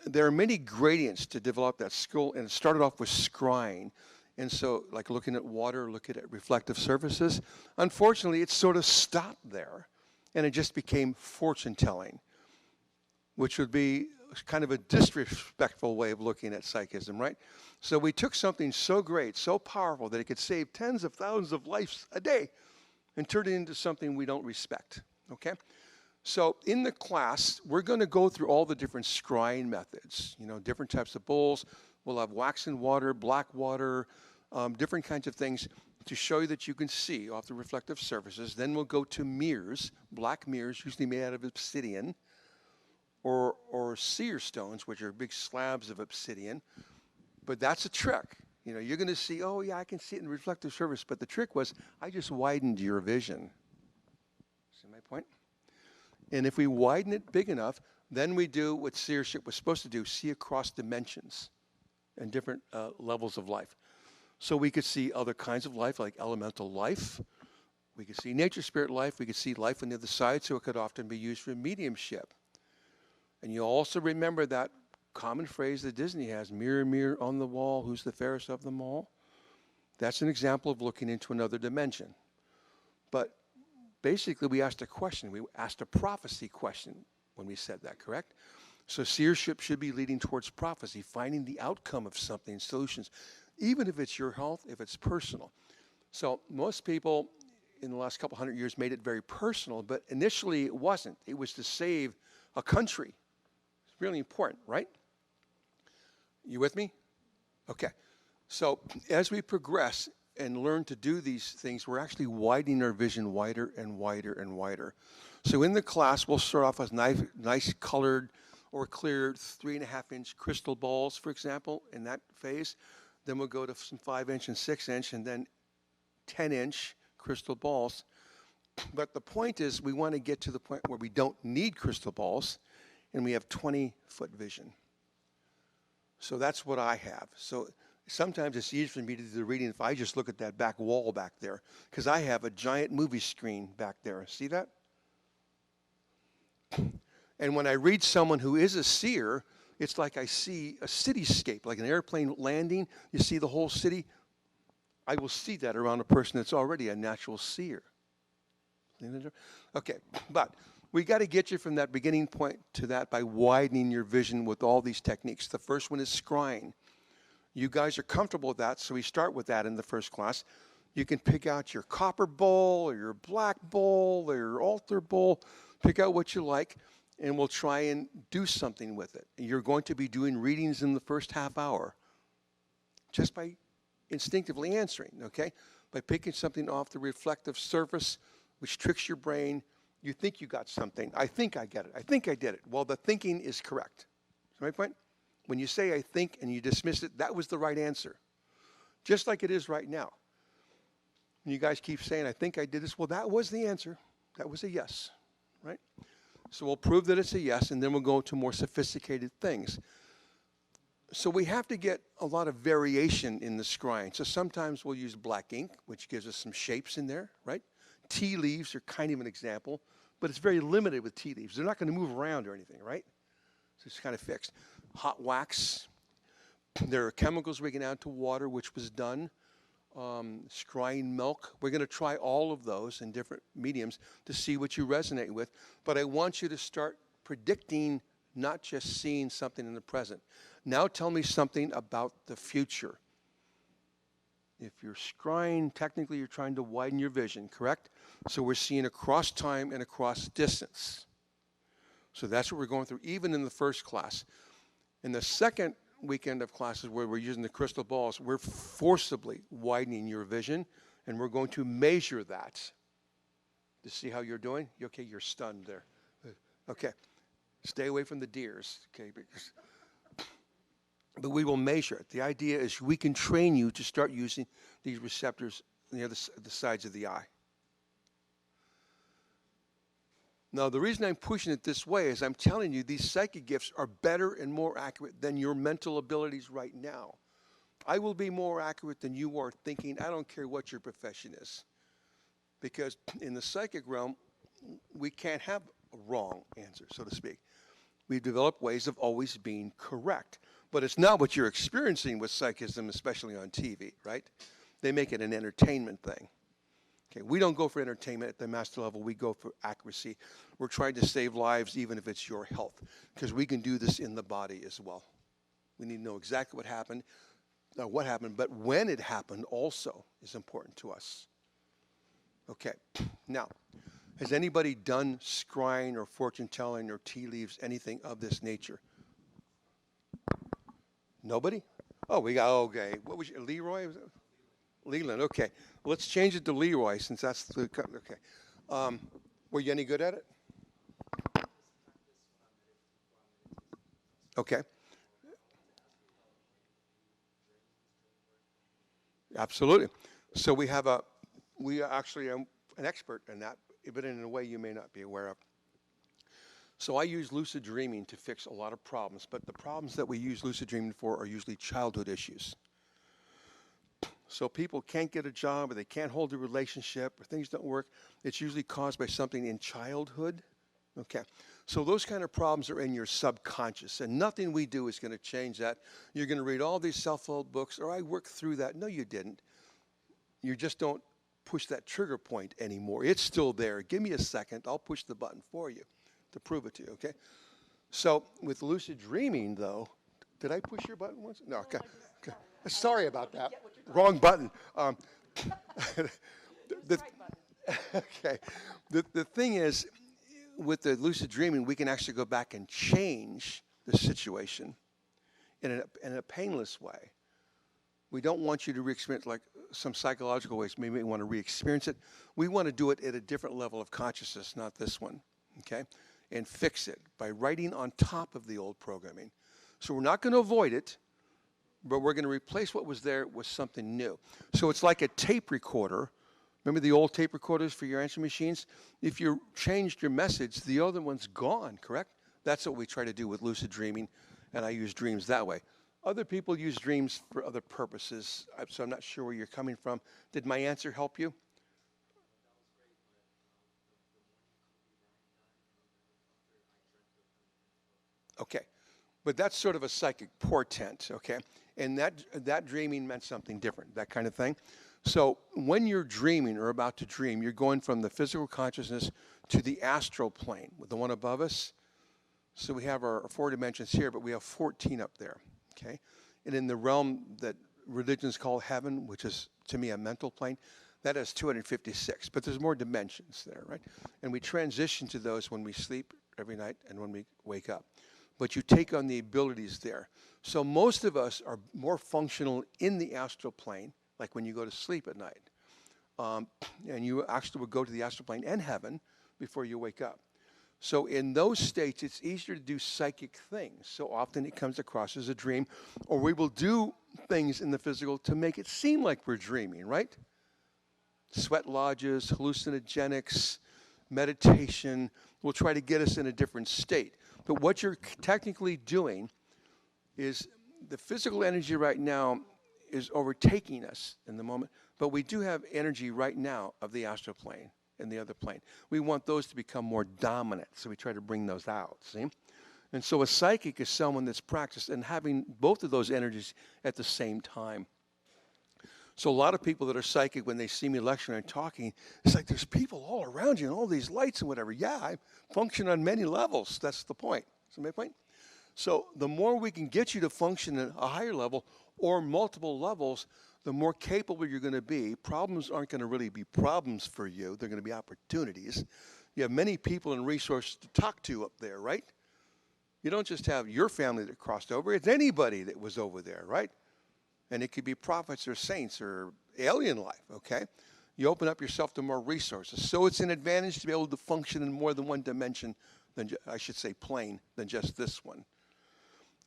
There are many gradients to develop that skill, and it started off with scrying. And so, like looking at water, looking at reflective surfaces, unfortunately, it sort of stopped there, and it just became fortune telling, which would be kind of a disrespectful way of looking at psychism, right? So we took something so great, so powerful that it could save tens of thousands of lives a day and turned it into something we don't respect, okay? So in the class, we're going to go through all the different scrying methods, different types of bowls. We'll have wax and water, black water, different kinds of things to show you that you can see off the reflective surfaces. Then we'll go to mirrors, black mirrors, usually made out of obsidian, or seer stones, which are big slabs of obsidian. But that's a trick. You're going to see, oh, yeah, I can see it in the reflective surface. But the trick was I just widened your vision. See my point? And if we widen it big enough, then we do what seership was supposed to do, see across dimensions and different levels of life. So we could see other kinds of life, like elemental life. We could see nature spirit life. We could see life on the other side, so it could often be used for mediumship. And you also remember that common phrase that Disney has, mirror, mirror on the wall, who's the fairest of them all? That's an example of looking into another dimension. But basically, we asked a question. We asked a prophecy question when we said that, correct? So seership should be leading towards prophecy, finding the outcome of something, solutions, even if it's your health, if it's personal. So most people in the last couple hundred years made it very personal, but initially it wasn't. It was to save a country. It's really important, right? You with me? Okay. So as we progress and learn to do these things, we're actually widening our vision wider and wider and wider. So in the class, we'll start off with nice colored or clear 3.5-inch crystal balls, for example, in that phase. Then we'll go to some 5-inch and 6-inch and then 10-inch crystal balls. But the point is we want to get to the point where we don't need crystal balls and we have 20-foot vision. So that's what I have. So sometimes it's easier for me to do the reading if I just look at that back wall back there, because I have a giant movie screen back there. See that? And when I read someone who is a seer, it's like I see a cityscape, like an airplane landing. You see the whole city. I will see that around a person that's already a natural seer. Okay, but we got to get you from that beginning point to that by widening your vision with all these techniques. The first one is scrying. You guys are comfortable with that, so we start with that in the first class. You can pick out your copper bowl or your black bowl or your altar bowl. Pick out what you like, and we'll try and do something with it. You're going to be doing readings in the first half hour just by instinctively answering, okay? By picking something off the reflective surface, which tricks your brain. You think you got something. I think I get it. I think I did it. Well, the thinking is correct. Is that my point? When you say I think and you dismiss it, that was the right answer. Just like it is right now. And you guys keep saying, I think I did this. Well, that was the answer. That was a yes, right? So we'll prove that it's a yes, and then we'll go to more sophisticated things. So we have to get a lot of variation in the scrying. So sometimes we'll use black ink, which gives us some shapes in there, right? Tea leaves are kind of an example, but it's very limited with tea leaves. They're not going to move around or anything, right? So it's kind of fixed. Hot wax. There are chemicals we can add to water, which was done. Scrying milk. We're going to try all of those in different mediums to see what you resonate with. But I want you to start predicting, not just seeing something in the present. Now tell me something about the future. If you're scrying, technically you're trying to widen your vision, correct? So we're seeing across time and across distance. So that's what we're going through, even in the first class. In the second weekend of classes where we're using the crystal balls, we're forcibly widening your vision, and we're going to measure that to see how you're doing. Okay, you're stunned there. Okay, stay away from the deers, okay? But we will measure it. The idea is we can train you to start using these receptors on the sides of the eye. Now, the reason I'm pushing it this way is I'm telling you these psychic gifts are better and more accurate than your mental abilities right now. I will be more accurate than you are thinking. I don't care what your profession is. Because in the psychic realm, we can't have a wrong answer, so to speak. We've developed ways of always being correct. But it's not what you're experiencing with psychism, especially on TV, right? They make it an entertainment thing. Okay, we don't go for entertainment at the master level. We go for accuracy. We're trying to save lives, even if it's your health, because we can do this in the body as well. We need to know exactly what happened, but when it happened also is important to us. Okay, now, has anybody done scrying or fortune telling or tea leaves, anything of this nature? Nobody? Oh, we got, okay. What was your, Leroy? Was it? Leland, okay. Let's change it to Leroy since that's the, okay. Were you any good at it? Okay. Absolutely. So we are actually an expert in that, but in a way you may not be aware of. So I use lucid dreaming to fix a lot of problems, but the problems that we use lucid dreaming for are usually childhood issues. So people can't get a job, or they can't hold a relationship, or things don't work. It's usually caused by something in childhood. Okay. So those kind of problems are in your subconscious, and nothing we do is going to change that. You're going to read all these self-help books, or I worked through that. No, you didn't. You just don't push that trigger point anymore. It's still there. Give me a second. I'll push the button for you to prove it to you, okay? So with lucid dreaming, though, did I push your button once? No, okay. Okay. Sorry about that. Wrong button. Okay. The thing is, with the lucid dreaming, we can actually go back and change the situation in a painless way. We don't want you to re-experience like some psychological ways. Maybe we want to re-experience it. We want to do it at a different level of consciousness, not this one, okay? And fix it by writing on top of the old programming. So we're not going to avoid it, but we're going to replace what was there with something new. So it's like a tape recorder. Remember the old tape recorders for your answering machines? If you changed your message, the other one's gone, correct? That's what we try to do with lucid dreaming, and I use dreams that way. Other people use dreams for other purposes, so I'm not sure where you're coming from. Did my answer help you? Okay, but that's sort of a psychic portent, okay? And that dreaming meant something different, that kind of thing. So when you're dreaming or about to dream, you're going from the physical consciousness to the astral plane, with the one above us. So we have our 4 dimensions here, but we have 14 up there, okay? And in the realm that religions call heaven, which is, to me, a mental plane, that has 256, but there's more dimensions there, right? And we transition to those when we sleep every night and when we wake up. But you take on the abilities there. So most of us are more functional in the astral plane, like when you go to sleep at night. And you actually would go to the astral plane and heaven before you wake up. So in those states, it's easier to do psychic things. So often it comes across as a dream, or we will do things in the physical to make it seem like we're dreaming, right? Sweat lodges, hallucinogenics, meditation will try to get us in a different state. But what you're technically doing is the physical energy right now is overtaking us in the moment, but we do have energy right now of the astral plane and the other plane. We want those to become more dominant, so we try to bring those out, see? And so a psychic is someone that's practiced and having both of those energies at the same time. So a lot of people that are psychic, when they see me lecturing and talking, it's like there's people all around you and all these lights and whatever. Yeah, I function on many levels. That's the point. Is that my point? So the more we can get you to function at a higher level or multiple levels, the more capable you're going to be. Problems aren't going to really be problems for you. They're going to be opportunities. You have many people and resources to talk to up there, right? You don't just have your family that crossed over. It's anybody that was over there, right? And it could be prophets or saints or alien life, okay? You open up yourself to more resources. So it's an advantage to be able to function in more than one dimension, than I should say plane, than just this one.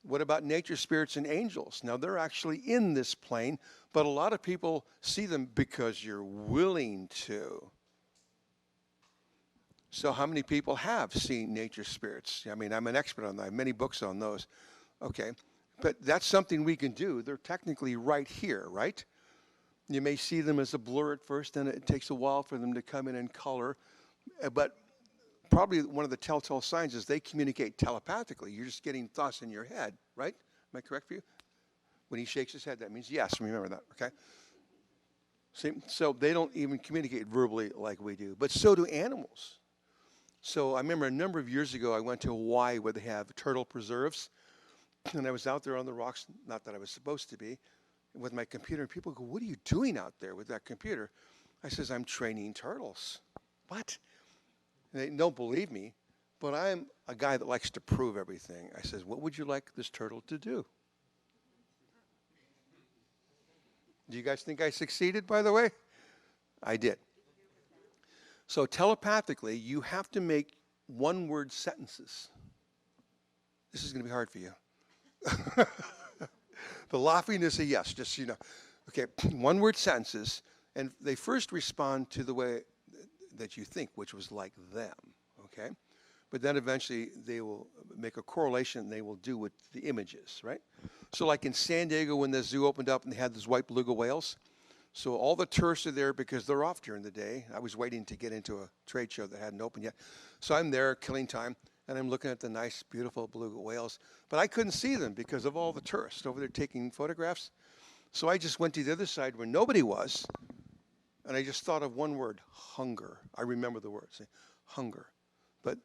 What about nature spirits and angels? Now, they're actually in this plane, but a lot of people see them because you're willing to. So how many people have seen nature spirits? I mean, I'm an expert on that. I have many books on those. Okay. But that's something we can do. They're technically right here, right? You may see them as a blur at first, and it takes a while for them to come in color. But probably one of the telltale signs is they communicate telepathically. You're just getting thoughts in your head, right? Am I correct for you? When he shakes his head, that means yes. Remember that, okay? See, so they don't even communicate verbally like we do, but so do animals. So I remember a number of years ago, I went to Hawaii where they have turtle preserves, and I was out there on the rocks, not that I was supposed to be, with my computer, and people go, "What are you doing out there with that computer?" I says, "I'm training turtles." What? And they don't believe me, but I'm a guy that likes to prove everything. I says, "What would you like this turtle to do?" Do you guys think I succeeded, by the way? I did. So telepathically, you have to make one-word sentences. This is going to be hard for you. The laughing is a yes, just so you know. Okay, one-word sentences, and they first respond to the way that you think, which was like them, okay? But then eventually they will make a correlation, they will do with the images, right? So like in San Diego when the zoo opened up and they had those white beluga whales, so all the tourists are there because they're off during the day. I was waiting to get into a trade show that hadn't opened yet. So I'm there killing time, and I'm looking at the nice, beautiful beluga whales. But I couldn't see them because of all the tourists over there taking photographs. So I just went to the other side where nobody was, and I just thought of one word, hunger. I remember the word, hunger. But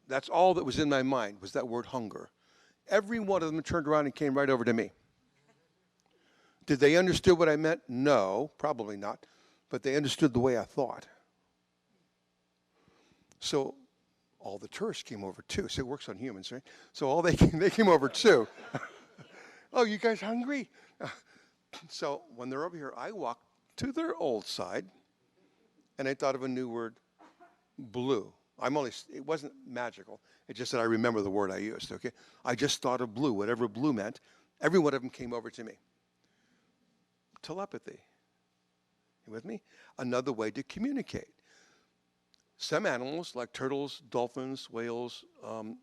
that's all that was in my mind was that word hunger. Every one of them turned around and came right over to me. Did they understand what I meant? No, probably not. But they understood the way I thought. So all the tourists came over too. So it works on humans, right? So all they came over too. Oh, you guys hungry? So when they're over here, I walked to their old side, and I thought of a new word, blue. It wasn't magical. It just said I remember the word I used, okay? I just thought of blue, whatever blue meant. Every one of them came over to me. Telepathy. You with me? Another way to communicate. Some animals, like turtles, dolphins, whales,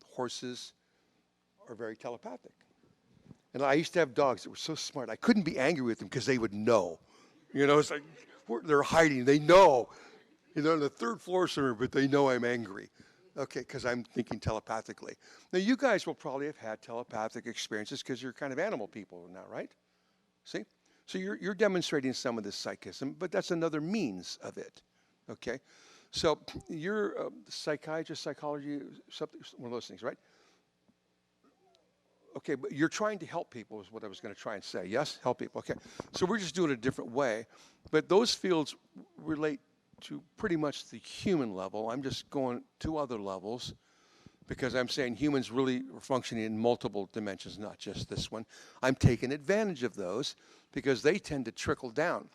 horses, are very telepathic. And I used to have dogs that were so smart. I couldn't be angry with them because they would know. You know, it's like they're hiding. They know. You know, on the third floor somewhere, but they know I'm angry. Okay, because I'm thinking telepathically. Now, you guys will probably have had telepathic experiences because you're kind of animal people now, right? See? So you're demonstrating some of this psychism, but that's another means of it. Okay? So you're a psychiatrist, psychology, something, one of those things, right? Okay, but you're trying to help people is what I was going to try and say. Yes? Help people. Okay. So we're just doing it a different way. But those fields relate to pretty much the human level. I'm just going to other levels because I'm saying humans really are functioning in multiple dimensions, not just this one. I'm taking advantage of those because they tend to trickle down.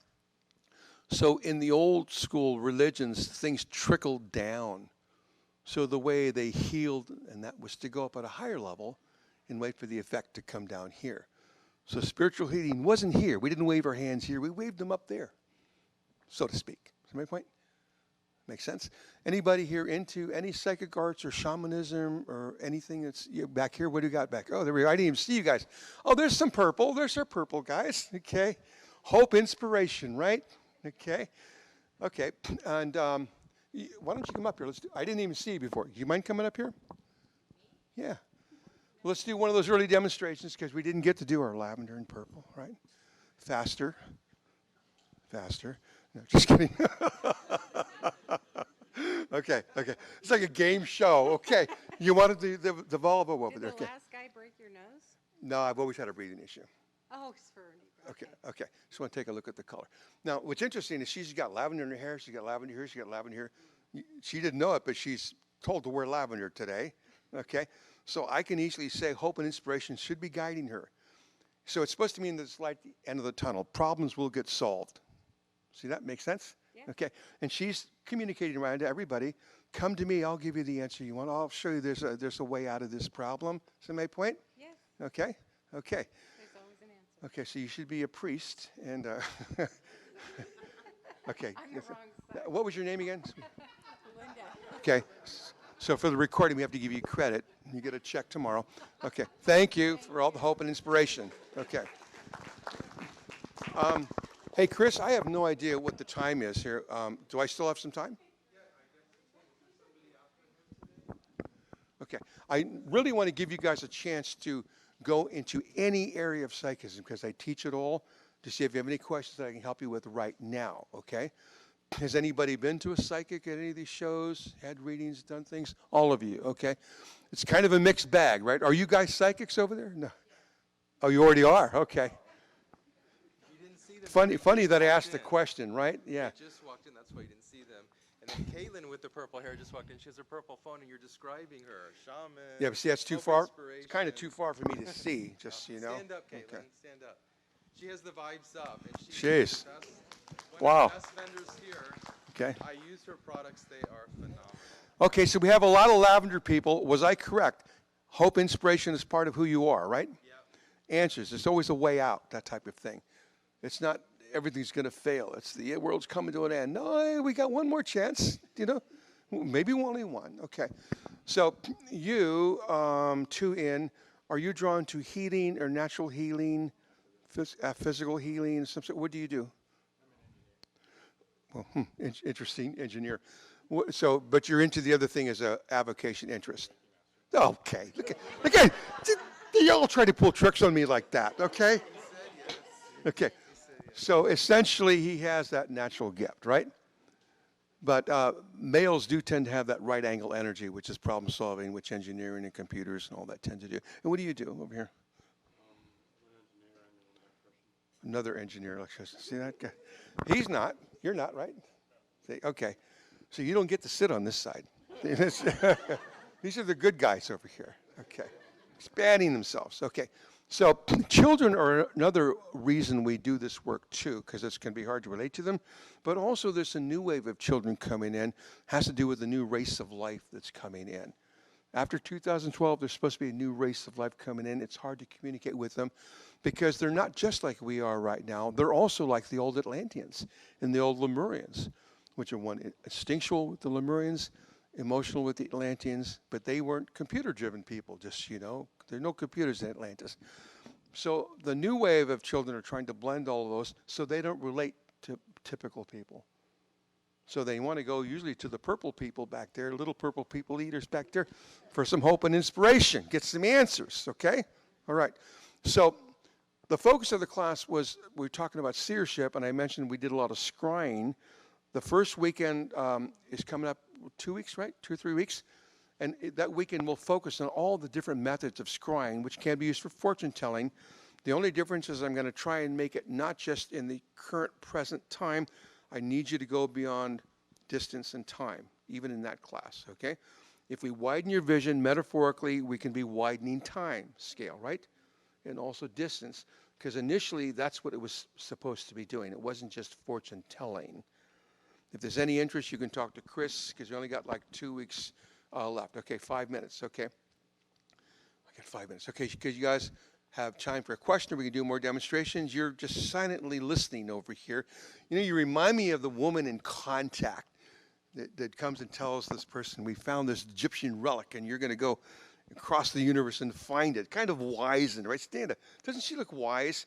So in the old school religions, things trickled down. So the way they healed, and that was to go up at a higher level and wait for the effect to come down here. So spiritual healing wasn't here. We didn't wave our hands here. We waved them up there, so to speak. Is that my point? Makes sense? Anybody here into any psychic arts or shamanism or anything that's back here? What do you got back? Oh, there we go. I didn't even see you guys. Oh, there's some purple. There's our purple guys. Okay. Hope, inspiration, right? Okay. Okay. And why don't you come up here? I didn't even see you before. Do you mind coming up here? Yeah. Well, let's do one of those early demonstrations because we didn't get to do our lavender and purple, right? Faster. Faster. No, just kidding. Okay. It's like a game show. Okay. You wanted the Volvo over there. Did the Okay. last guy break your nose? No, I've always had a breathing issue. Oh, it's for Okay. Just want to take a look at the color. Now, what's interesting is she's got lavender in her hair. She's got lavender here. She's got lavender here. She didn't know it, but she's told to wear lavender today. Okay. So I can easily say hope and inspiration should be guiding her. So it's supposed to mean that it's like the end of the tunnel. Problems will get solved. See, that makes sense? Yeah. Okay. And she's communicating around to everybody. Come to me. I'll give you the answer you want. I'll show you there's a way out of this problem. Is that my point? Yes. Okay. There's always an answer. Okay. So you should be a priest. And okay. I'm the wrong side. What was your name again? Linda. Okay. So for the recording, we have to give you credit. You get a check tomorrow. Okay. Thank you for all the hope and inspiration. Okay. Hey, Chris, I have no idea what the time is here. Do I still have some time? Okay. I really want to give you guys a chance to go into any area of psychism because I teach it all to see if you have any questions that I can help you with right now, okay? Has anybody been to a psychic at any of these shows, had readings, done things? All of you, okay? It's kind of a mixed bag, right? Are you guys psychics over there? No. Oh, you already are? Okay. You didn't see them. Funny that I asked the question, right? Yeah. They just walked in, that's why you didn't see them. And then Caitlin with the purple hair just walked in. She has her purple phone, and you're describing her. Shaman. Yeah, but see, that's too hope far. It's inspiration. kind of too far for me to see, just so you know. Stand up, Caitlin. Okay. Stand up. She has the vibes up. And she's Jeez. one Wow. of the best vendors here. Okay. I use her products. They are phenomenal. Okay, so we have a lot of lavender people. Was I correct? Hope, inspiration is part of who you are, right? Yep. Answers. There's always a way out, that type of thing. It's not everything's going to fail. It's the world's coming to an end. No, we got one more chance, you know? Maybe only one. Okay. So you, 2 in, are you drawn to healing or natural healing, physical healing? What do you do? Well, interesting, engineer. So, but you're into the other thing as a avocation interest. Okay. Look at, they all try to pull tricks on me like that, okay? Okay. So essentially, he has that natural gift, right? But males do tend to have that right angle energy, which is problem solving, which engineering and computers and all that tend to do. And what do you do over here? Another engineer electrician. See that guy? He's not. You're not, right? See, okay. So you don't get to sit on this side. These are the good guys over here. Okay. Expanding themselves. Okay. So children are another reason we do this work too, because it's going to be hard to relate to them. But also there's a new wave of children coming in, has to do with the new race of life that's coming in. After 2012, there's supposed to be a new race of life coming in. It's hard to communicate with them because they're not just like we are right now. They're also like the old Atlanteans and the old Lemurians, which are one instinctual with the Lemurians, emotional with the Atlanteans, but they weren't computer-driven people, just, you know. There are no computers in Atlantis. So the new wave of children are trying to blend all of those so they don't relate to typical people. So they want to go usually to the purple people back there, little purple people eaters back there, for some hope and inspiration, get some answers, okay? All right. So the focus of the class was, we were talking about seership, and I mentioned we did a lot of scrying. The first weekend is coming up 2 weeks, right? 2 or 3 weeks. And that weekend we'll focus on all the different methods of scrying, which can be used for fortune telling. The only difference is I'm going to try and make it not just in the current present time. I need you to go beyond distance and time, even in that class, okay? If we widen your vision, metaphorically, we can be widening time scale, right? And also distance, because initially that's what it was supposed to be doing. It wasn't just fortune telling. If there's any interest, you can talk to Chris, because you only got like 2 weeks left. Okay, 5 minutes, okay? I got 5 minutes. Okay, because you guys have time for a question, we can do more demonstrations. You're just silently listening over here. You know, you remind me of the woman in Contact that comes and tells this person, we found this Egyptian relic, and you're going to go across the universe and find it. Kind of wise, right? Stand up. Doesn't she look wise?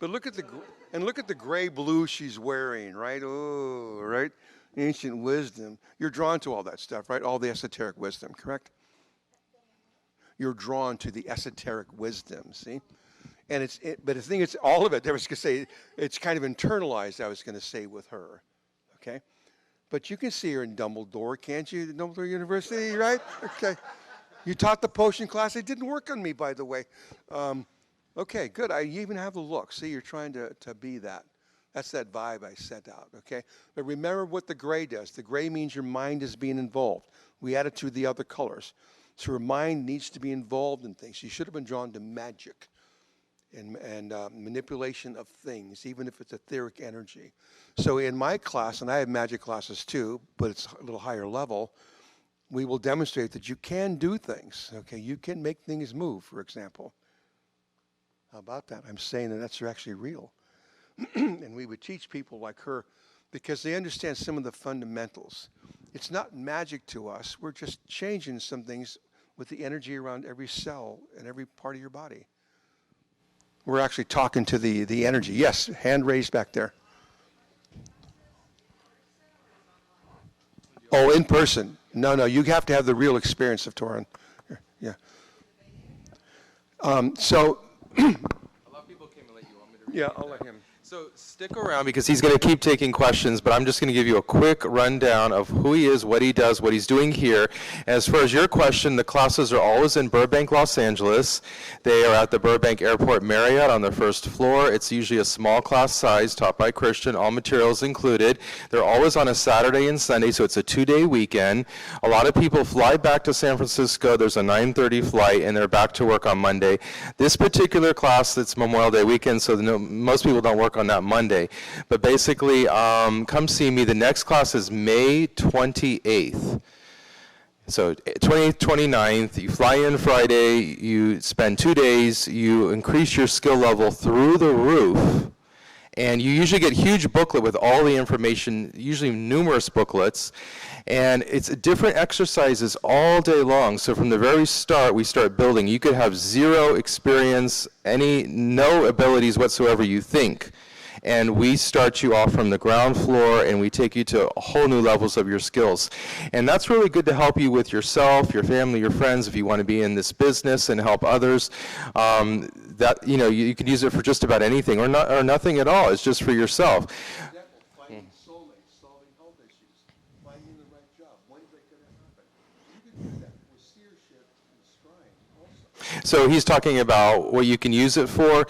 But look at the gray blue she's wearing, right? Oh, right? Ancient wisdom. You're drawn to all that stuff, right? All the esoteric wisdom, correct? You're drawn to the esoteric wisdom, see? And but the thing is, all of it, I was going to say, it's kind of internalized, I was going to say, with her, okay? But you can see her in Dumbledore, can't you? Dumbledore University, right? Okay. You taught the potion class. It didn't work on me, by the way. Okay, good. You even have the look. See, you're trying to be that. That's that vibe I sent out, okay? But remember what the gray does. The gray means your mind is being involved. We added to the other colors. So your mind needs to be involved in things. You should have been drawn to magic and manipulation of things, even if it's etheric energy. So in my class, and I have magic classes too, but it's a little higher level, we will demonstrate that you can do things, okay? You can make things move, for example. How about that? I'm saying that that's actually real. And we would teach people like her because they understand some of the fundamentals. It's not magic to us. We're just changing some things with the energy around every cell and every part of your body. We're actually talking to the energy. Yes, hand raised back there. Oh, in person. No, you have to have the real experience of Toren. Yeah. So. A lot of people came and let you want me to read. Yeah, I'll let him. So stick around because he's going to keep taking questions, but I'm just going to give you a quick rundown of who he is, what he does, what he's doing here. As far as your question, the classes are always in Burbank, Los Angeles. They are at the Burbank Airport Marriott on the first floor. It's usually a small class size, taught by Christian, all materials included. They're always on a Saturday and Sunday, so it's a 2-day weekend. A lot of people fly back to San Francisco. There's a 9:30 flight, and they're back to work on Monday. This particular class, it's Memorial Day weekend, so most people don't work on that Monday. But basically, come see me. The next class is May 28th. So 28th, 29th, you fly in Friday, you spend 2 days, you increase your skill level through the roof, and you usually get a huge booklet with all the information, usually numerous booklets, and it's different exercises all day long. So from the very start, we start building. You could have zero experience, no abilities whatsoever you think. And we start you off from the ground floor, and we take you to whole new levels of your skills. And that's really good to help you with yourself, your family, your friends, if you want to be in this business and help others. You can use it for just about anything, or nothing at all. It's just for yourself. Finding soulmates, solving health issues, finding the right job, when's that going to happen? You can do that with seership and scrying also. So he's talking about what you can use it for.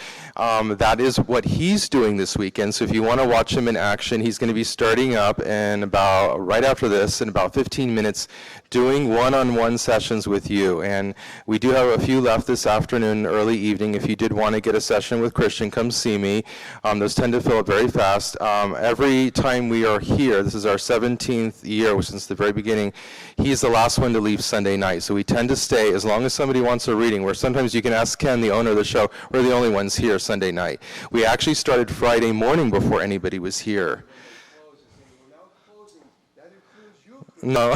That is what he's doing this weekend. So if you want to watch him in action, he's going to be starting up right after this, in about 15 minutes, doing one-on-one sessions with you. And we do have a few left this afternoon, early evening. If you did want to get a session with Christian, come see me. Those tend to fill up very fast. Every time we are here, this is our 17th year since the very beginning, he's the last one to leave Sunday night. So we tend to stay as long as somebody wants a reading, where sometimes you can ask Ken, the owner of the show, we're the only ones here Sunday night. We actually started Friday morning before anybody was here. No,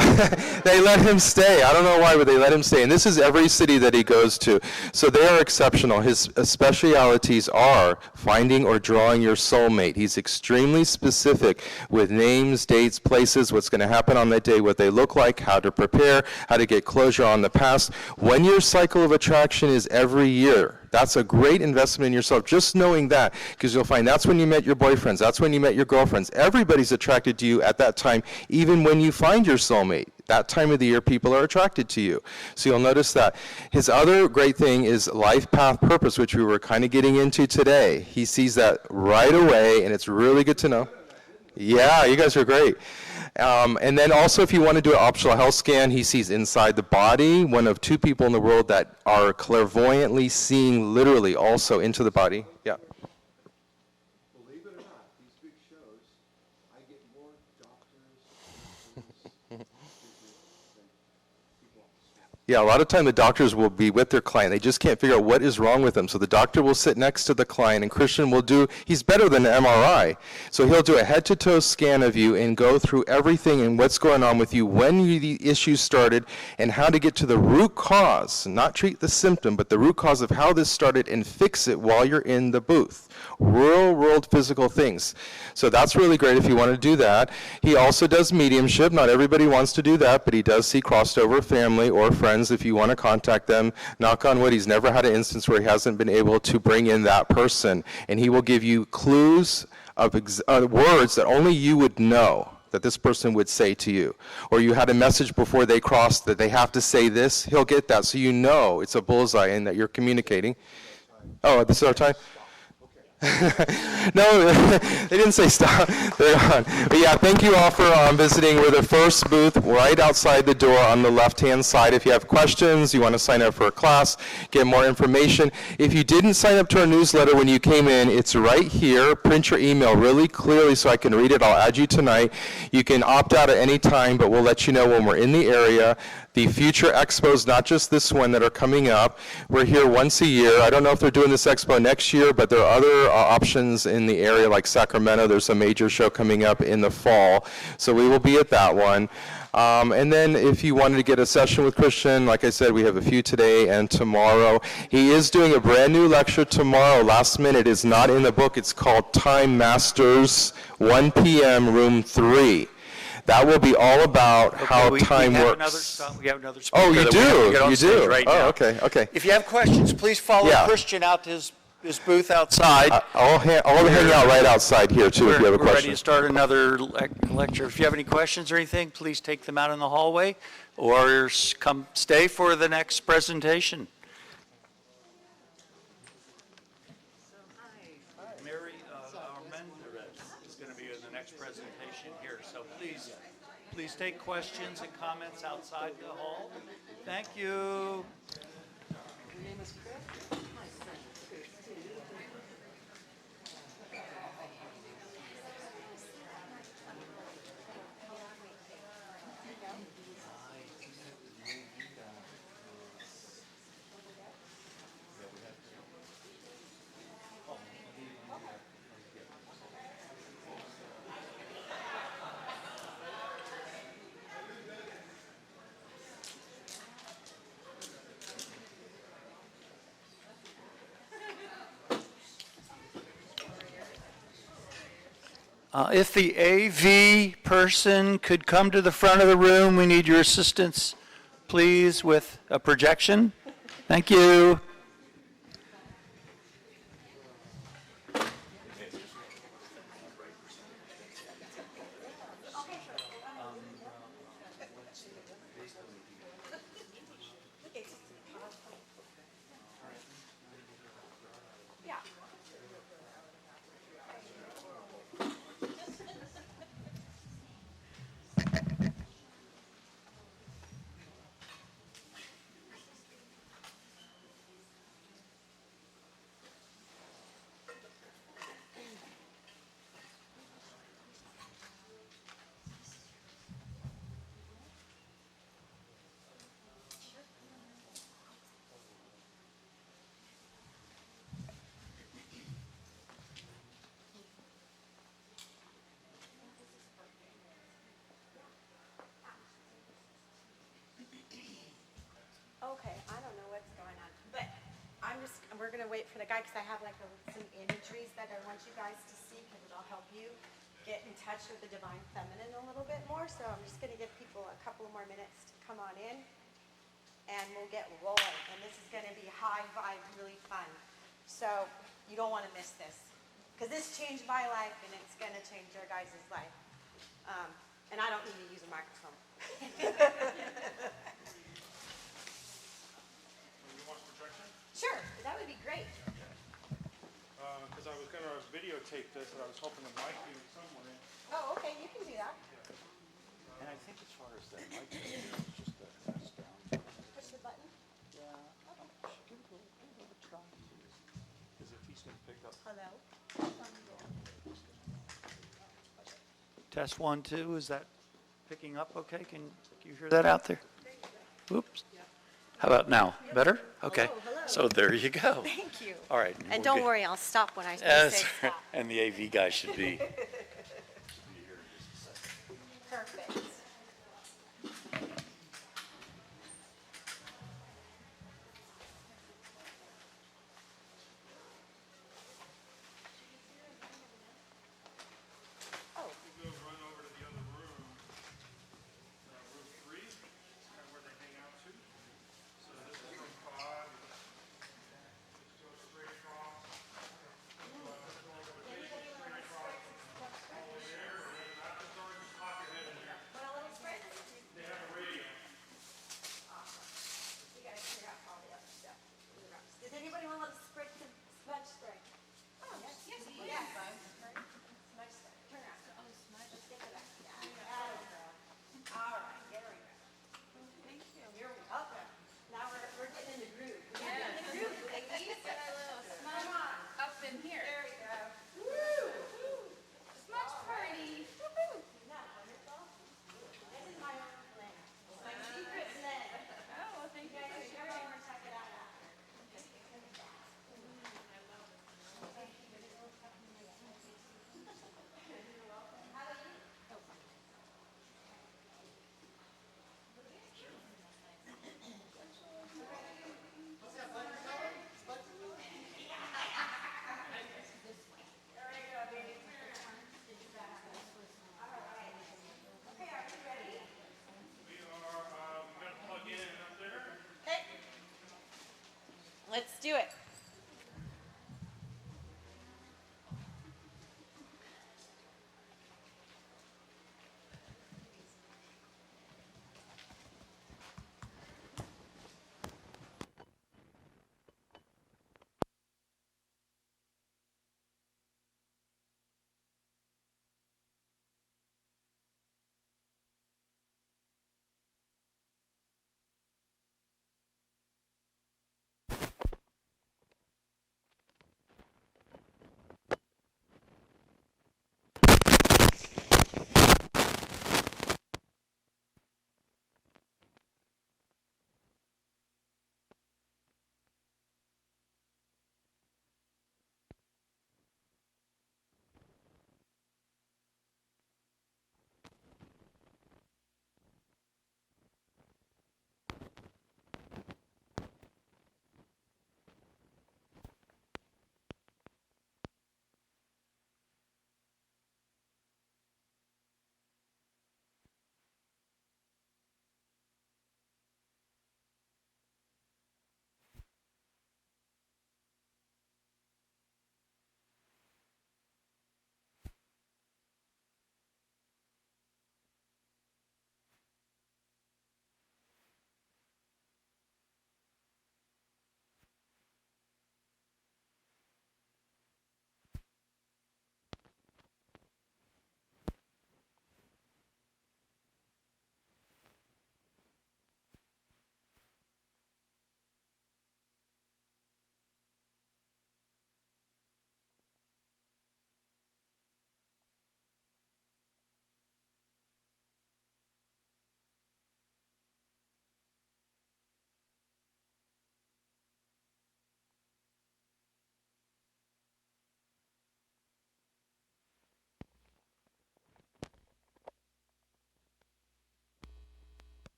they let him stay. I don't know why, but they let him stay. And this is every city that he goes to. So they are exceptional. His specialities are finding or drawing your soulmate. He's extremely specific with names, dates, places, what's going to happen on that day, what they look like, how to prepare, how to get closure on the past. When your cycle of attraction is every year, that's a great investment in yourself, just knowing that, because you'll find that's when you met your boyfriends, that's when you met your girlfriends. Everybody's attracted to you at that time, even when you find your soulmate. That time of the year, people are attracted to you. So you'll notice that. His other great thing is life path purpose, which we were kind of getting into today. He sees that right away, and it's really good to know. Yeah, you guys are great. And then also, if you want to do an optional health scan, he sees inside the body, one of 2 people in the world that are clairvoyantly seeing literally also into the body. Yeah. Believe it or not, these big shows, I get more doctors than people. Yeah, a lot of time the doctors will be with their client. They just can't figure out what is wrong with them. So the doctor will sit next to the client, and Christian will he's better than an MRI. So he'll do a head-to-toe scan of you and go through everything and what's going on with you, when the issues started, and how to get to the root cause, not treat the symptom, but the root cause of how this started, and fix it while you're in the booth. Real world physical things. So that's really great if you want to do that. He also does mediumship. Not everybody wants to do that, but he does see crossed over family or friends if you want to contact them. Knock on wood, he's never had an instance where he hasn't been able to bring in that person. And he will give you clues of words that only you would know that this person would say to you. Or you had a message before they crossed that they have to say this, he'll get that, so you know it's a bullseye and that you're communicating. Oh, this is our time? No, they didn't say stop. They're on. But yeah, thank you all for visiting. We're the first booth right outside the door on the left-hand side. If you have questions, you want to sign up for a class, get more information. If you didn't sign up to our newsletter when you came in, it's right here. Print your email really clearly so I can read it. I'll add you tonight. You can opt out at any time, but we'll let you know when we're in the area. The future expos, not just this one, that are coming up. We're here once a year. I don't know if they're doing this expo next year, but there are other options in the area, like Sacramento. There's a major show coming up in the fall, so we will be at that one. And then if you wanted to get a session with Christian, like I said, we have a few today and tomorrow. He is doing a brand new lecture tomorrow, last minute. It's not in the book. It's called Time Masters, 1 p.m., room 3. That will be all about how time works. We have another speaker. Oh, you that we have to get do? on You stage do? right Oh, now. okay, okay. If you have questions, please follow Yeah. Christian out to his this booth outside. I'll hang out right outside here too if you have a We're ready question. to start another lecture. If you have any questions or anything, please take them out in the hallway or come stay for the next presentation. Mary Armendariz is going to be in the next presentation here, so please take questions and comments outside the hall. Thank you. If the AV person could come to the front of the room, we need your assistance, please, with a projection. Thank you. Okay, I don't know what's going on, but we're gonna wait for the guy, because I have like some imageries that I want you guys to see, because it'll help you get in touch with the divine feminine a little bit more, so I'm just gonna give people a couple of more minutes to come on in, and we'll get rolling, and this is gonna be high vibe, really fun. So, you don't wanna miss this, because this changed my life, and it's gonna change your guys' life. And I don't need to use a microphone. Sure, that would be great. Because I was going to videotape this, and I was hoping the mic be somewhere. Oh, okay, you can do that. And I think as far as that mic goes, it's just a test down. Push the button. Yeah, give it a try. Because if he's going to pick up. Hello. Test 1, 2, is that picking up okay? Can you hear that out there? Oops. How about now? Better? Okay. Hello. So there you go. Thank you. All right. And we're don't good. worry, I'll stop when I Yes, say stop. and the AV guy should be. Perfect. Oh, We'll run over to the other room, room 3, kind of where they hang out to. So this is room 5. Just go straight across. They have a radio. we gotta figure out all the other stuff. Does anybody want to spray the smudge spray? Oh, yes, yes. Smudge spray. Turn around. Oh, smudge. Let's get to that. Yeah. All right, there we go. Thank you. You're welcome. Now we're getting in the groove. We're getting in the groove, ladies. Come on. Up in here. There we go. Woo! Smudge party. Woohoo. Isn't that wonderful? This is my own blend. It's my secret blend. Oh, well, thank you You guys for should come sharing. over and check it out after. Okay, are we ready? We are going to plug in up there. Okay. Let's do it.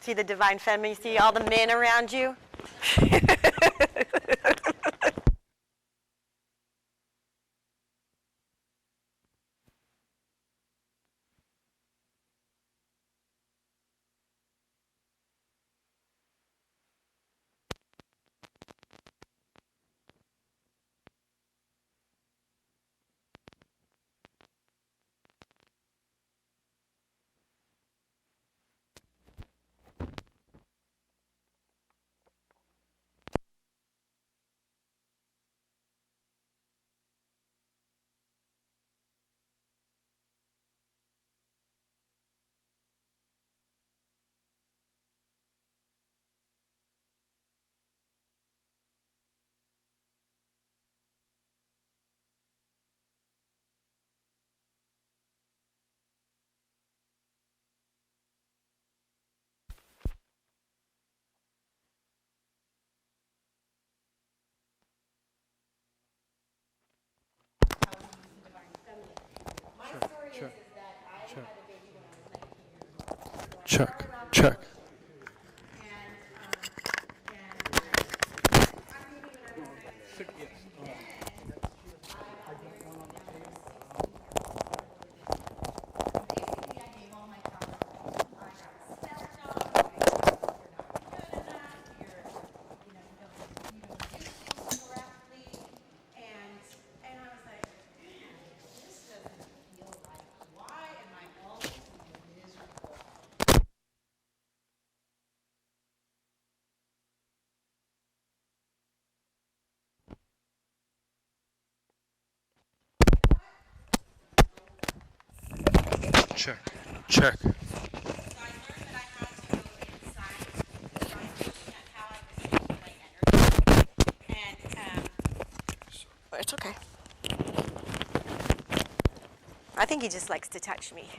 See the divine feminine? See all the men around you? Check, check. Check, check. So I learned that I had to go inside by looking at how I was taking my energy. And it's okay. I think he just likes to touch me.